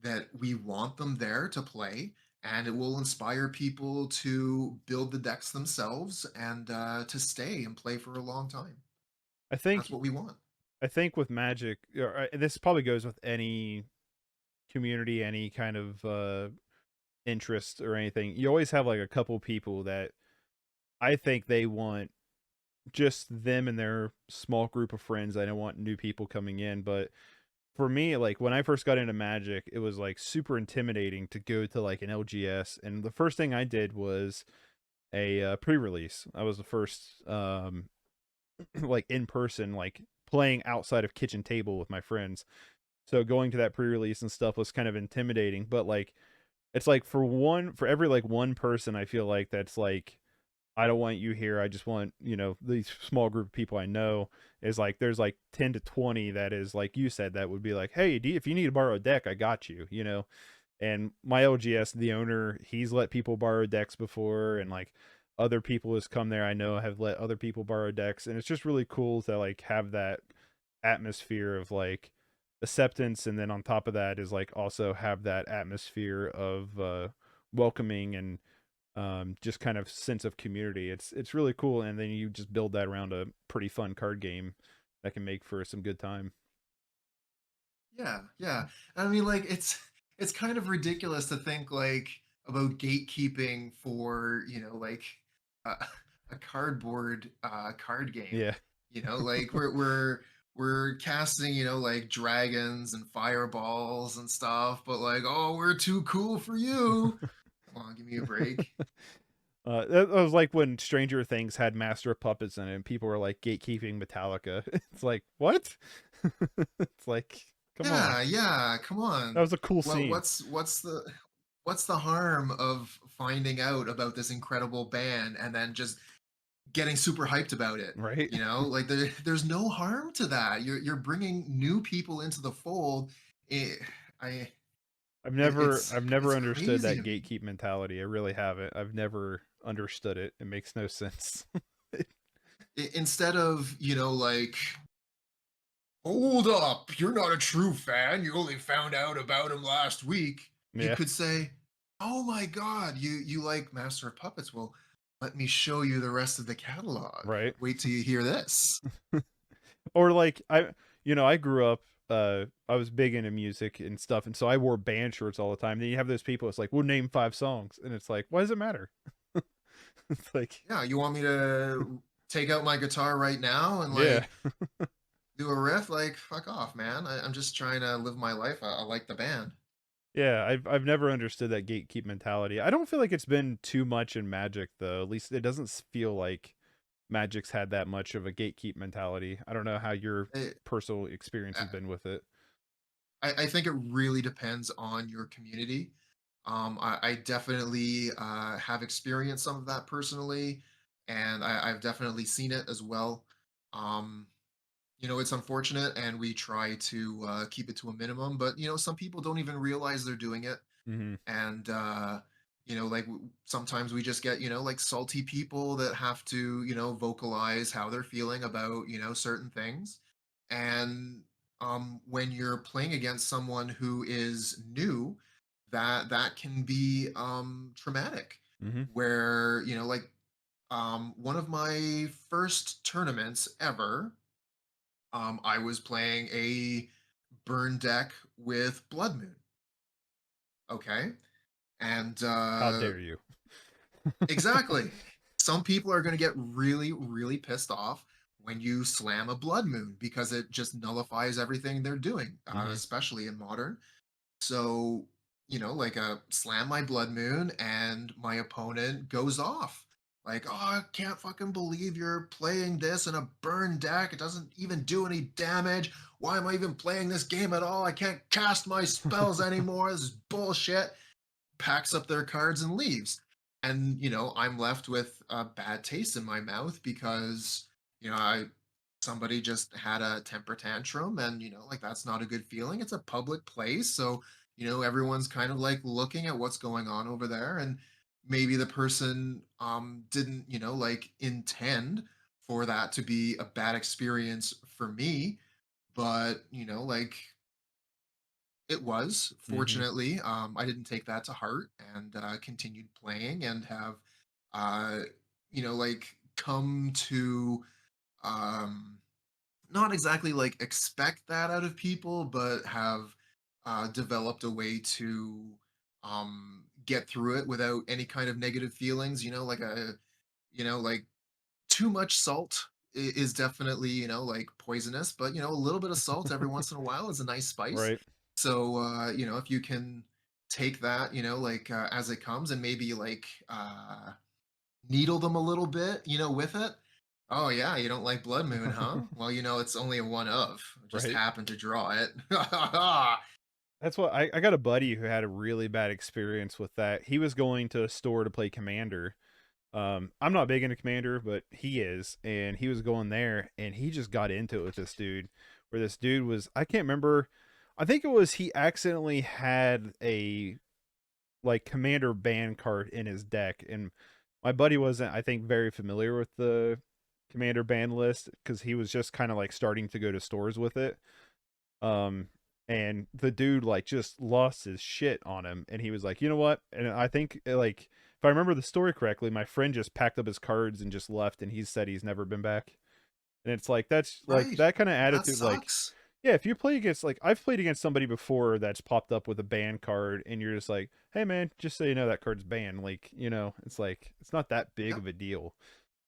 that we want them there to play, and it will inspire people to build the decks themselves and to stay and play for a long time. I That's think what we want. I think with Magic, this probably goes with any community, any kind of interest or anything. You always have like a couple people that I think they want just them and their small group of friends. I don't want new people coming in, but for me, like when I first got into Magic, it was like super intimidating to go to like an LGS, and the first thing I did was a pre-release. I was the first like in person, like playing outside of kitchen table with my friends. So going to that pre-release and stuff was kind of intimidating, but like it's like for every like one person I feel like that's like, I don't want you here. I just want, these small group of people I know, is like there's like 10 to 20 that is like you said, that would be like, hey, if you need to borrow a deck, I got you, you know. And my LGS, the owner, he's let people borrow decks before, and like other people has come there I know have let other people borrow decks, and it's just really cool to like have that atmosphere of like acceptance, and then on top of that is like also have that atmosphere of welcoming and just kind of sense of community. It's really cool, and then you just build that around a pretty fun card game that can make for some good time. Yeah, yeah. I mean, like, it's kind of ridiculous to think like about gatekeeping for, like a, a cardboard card game. Yeah. Like we're casting, like dragons and fireballs and stuff, but like, oh, we're too cool for you. Come on, give me a break. That was like when Stranger Things had Master of Puppets in it, and people were like gatekeeping Metallica. It's like, what? It's like, come on. Yeah, yeah, come That on. was a cool What scene, what's the harm of finding out about this incredible band and then just getting super hyped about it? right? Like there's no harm to that. You're bringing new people into the fold. It, I I've it's never understood crazy that to me. gatekeep mentality. I really haven't. I've never understood it. It makes no sense. Instead of, like, hold up, you're not a true fan. You only found out about him last week. You Yeah, could say, "Oh my god, you like Master of Puppets? Well, let me show you the rest of the catalog. right. Wait till you hear this." Or like I grew up, I was big into music and stuff, and so I wore band shirts all the time. Then you have those people, it's like, we'll name 5 songs, and it's like, why does it matter? It's like, Yeah, you want me to take out my guitar right now and yeah. like do a riff? Like, fuck off, man. I'm just trying to live my life. I like the band. Yeah, I've never understood that gatekeep mentality. I don't feel like it's been too much in Magic though. At least it doesn't feel like Magic's had that much of a gatekeep mentality. I don't know how your It, personal experience has been with it. I think it really depends on your community. I definitely have experienced some of that personally, and I've definitely seen it as well. Um, it's unfortunate, and we try to keep it to a minimum. But some people don't even realize they're doing it, Hmm. and like sometimes we just get like salty people that have to vocalize how they're feeling about certain things. And when you're playing against someone who is new, that can be traumatic, Hmm. where like one of my first tournaments ever, I was playing a burn deck with blood moon. Okay. And How dare you? exactly. Some people are going to get really, really pissed off when you slam a blood moon because it just nullifies everything they're doing, Hmm. especially in modern. So, like slam my blood moon and my opponent goes off. Like, oh, I can't fucking believe you're playing this in a burn deck. It doesn't even do any damage. Why am I even playing this game at all? I can't cast my spells anymore. This is bullshit. Packs up their cards and leaves. And, I'm left with a bad taste in my mouth because, I somebody just had a temper tantrum, and like that's not a good feeling. It's a public place, so everyone's kind of like looking at what's going on over there, and maybe the person didn't like intend for that to be a bad experience for me, but like it was. Hmm. Fortunately, I didn't take that to heart, and continued playing, and have, uh, like come to um, not exactly like expect that out of people, but have developed a way to get through it without any kind of negative feelings. Like too much salt is definitely like poisonous, but a little bit of salt every once in a while is a nice spice. Right. So if you can take that like as it comes, and maybe like needle them a little bit with it. Oh yeah, you don't like blood moon, huh? Well, it's only a one of, just Right. happened to draw it. That's what I got a buddy who had a really bad experience with that. He was going to a store to play Commander. I'm not big into Commander, but he is, and he was going there, and he just got into it with this dude. Where this dude was, I can't remember. I think it was he accidentally had a like Commander ban card in his deck, and my buddy wasn't, I think, very familiar with the Commander ban list because he was just kind of like starting to go to stores with it. Um, and the dude like just lost his shit on him, and he was like, you know what? And I think like if I remember the story correctly, my friend just packed up his cards and just left, and he said he's never been back. And it's like that's like Right. that kind of That attitude, like sucks. yeah, if you play against like I've played against somebody before that's popped up with a ban card, and you're just like, hey man, just so you know that card's banned. Like it's like it's not that big Yep. of a deal,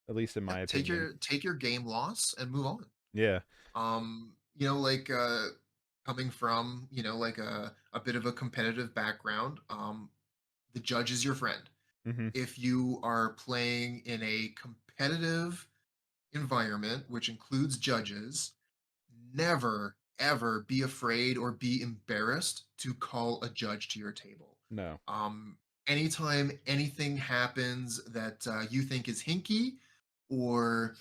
at least in my Yep. opinion. Take your game loss and move on. Yeah. Like coming from, like a bit of a competitive background, the judge is your friend. Hmm. If you are playing in a competitive environment, which includes judges, never ever be afraid or be embarrassed to call a judge to your table. No. Um, Anytime anything happens that you think is hinky, or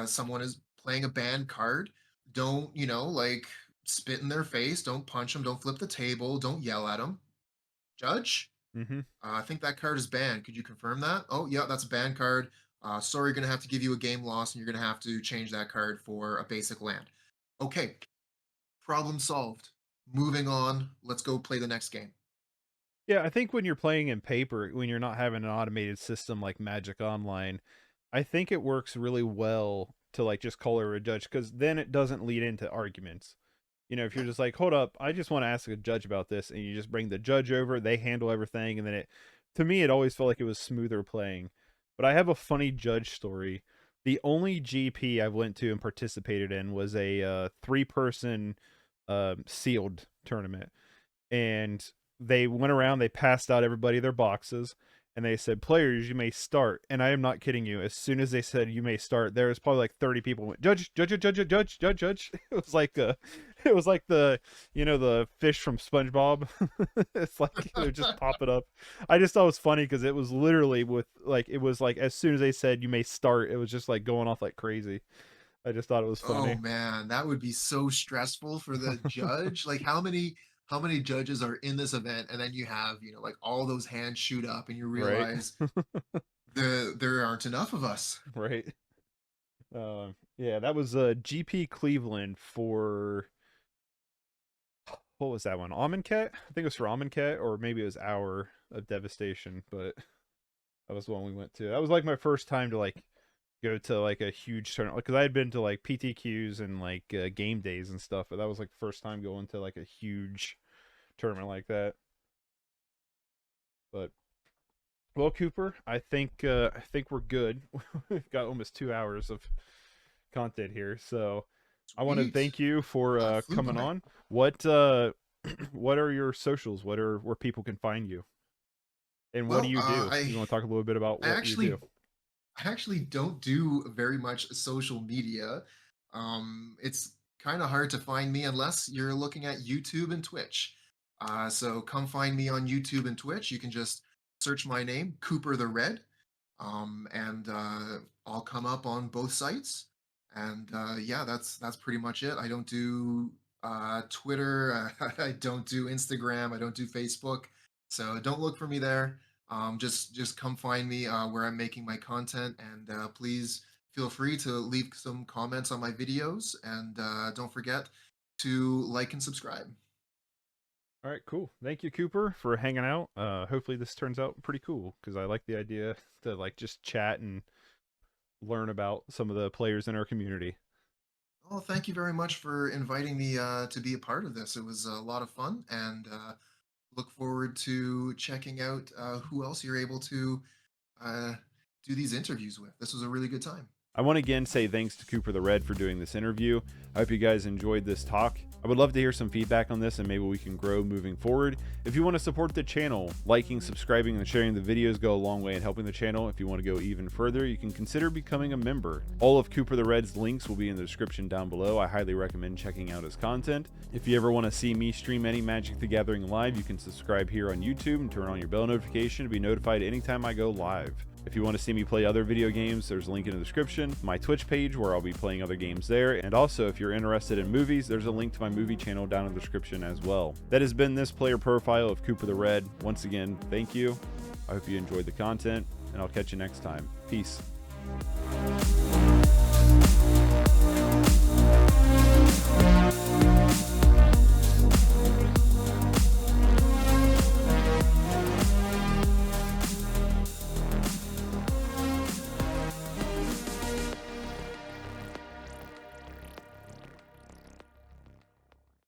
someone is playing a banned card, don't like spit in their face, don't punch them, don't flip the table, don't yell at them. Judge, Hmm. I think that card is banned. Could you confirm that? Oh, yeah, that's a banned card. Sorry, going to have to give you a game loss, and you're going to have to change that card for a basic land. Okay, problem solved. Moving on. Let's go play the next game. Yeah, I think when you're playing in paper, when you're not having an automated system like Magic Online, I think it works really well to like just call her a judge because then it doesn't lead into arguments. If you're Yep. just like, hold up, I just want to ask a judge about this, and you just bring the judge over, they handle everything, and then to me, it always felt like it was smoother playing. But I have a funny judge story. The only GP I went to and participated in was a 3-person sealed tournament, and they went around, they passed out everybody their boxes, and they said, players, you may start. And I am not kidding you, as soon as they said you may start, there was probably like 30 people went, judge, judge, judge, judge, judge, judge, judge. It was like It was like the fish from SpongeBob. It's like they just pop it up. I just thought it was funny because it was literally with like it was like as soon as they said you may start, it was just like going off like crazy. I just thought it was Oh funny. man, that would be so stressful for the judge. Like how many judges are in this event, and then you have, like all those hands shoot up and you Right. realize there aren't enough of us. Right. Yeah, that was GP Cleveland for what was that one? Amonkhet? I think it was for Amonkhet, or maybe it was Hour of Devastation, but that was the one we went to. That was like my first time to like go to like a huge tournament because I had been to like PTQs and like game days and stuff, but that was like the first time going to like a huge tournament like that. But well, Cooper, I think we're good. We've got almost 2 hours of content here, so I want to Sweet. thank you for Flew coming by. on. What what are your socials? What are where people can find you? And what do Well, you do? You want to talk a little bit about I what you do? actually I actually don't do very much social media. It's kind of hard to find me unless you're looking at YouTube and Twitch. So come find me on YouTube and Twitch. You can just search my name, Cooper the Red, and I'll come up on both sites. And yeah, that's pretty much it. I don't do Twitter. I don't do Instagram. I don't do Facebook. So don't look for me there. Just come find me where I'm making my content, and please feel free to leave some comments on my videos, and don't forget to like and subscribe. All right, cool. Thank you, Cooper, for hanging out. Hopefully this turns out pretty cool because I like the idea to like just chat and learn about some of the players in our community. Well, thank you very much for inviting me to be a part of this. It was a lot of fun, and look forward to checking out who else you're able to uh, do these interviews with. This was a really good time. I want to again say thanks to CooperTheRed for doing this interview. I hope you guys enjoyed this talk. I would love to hear some feedback on this and maybe we can grow moving forward. If you want to support the channel, liking, subscribing, and sharing the videos go a long way in helping the channel. If you want to go even further, you can consider becoming a member. All of CooperTheRed's links will be in the description down below. I highly recommend checking out his content. If you ever want to see me stream any Magic the Gathering live, you can subscribe here on YouTube and turn on your bell notification to be notified anytime I go live. If you want to see me play other video games, there's a link in the description, my Twitch page where I'll be playing other games there, and also if you're interested in movies, there's a link to my movie channel down in the description as well. That has been this player profile of CooperTheRed. Once again, thank you. I hope you enjoyed the content, and I'll catch you next time. Peace.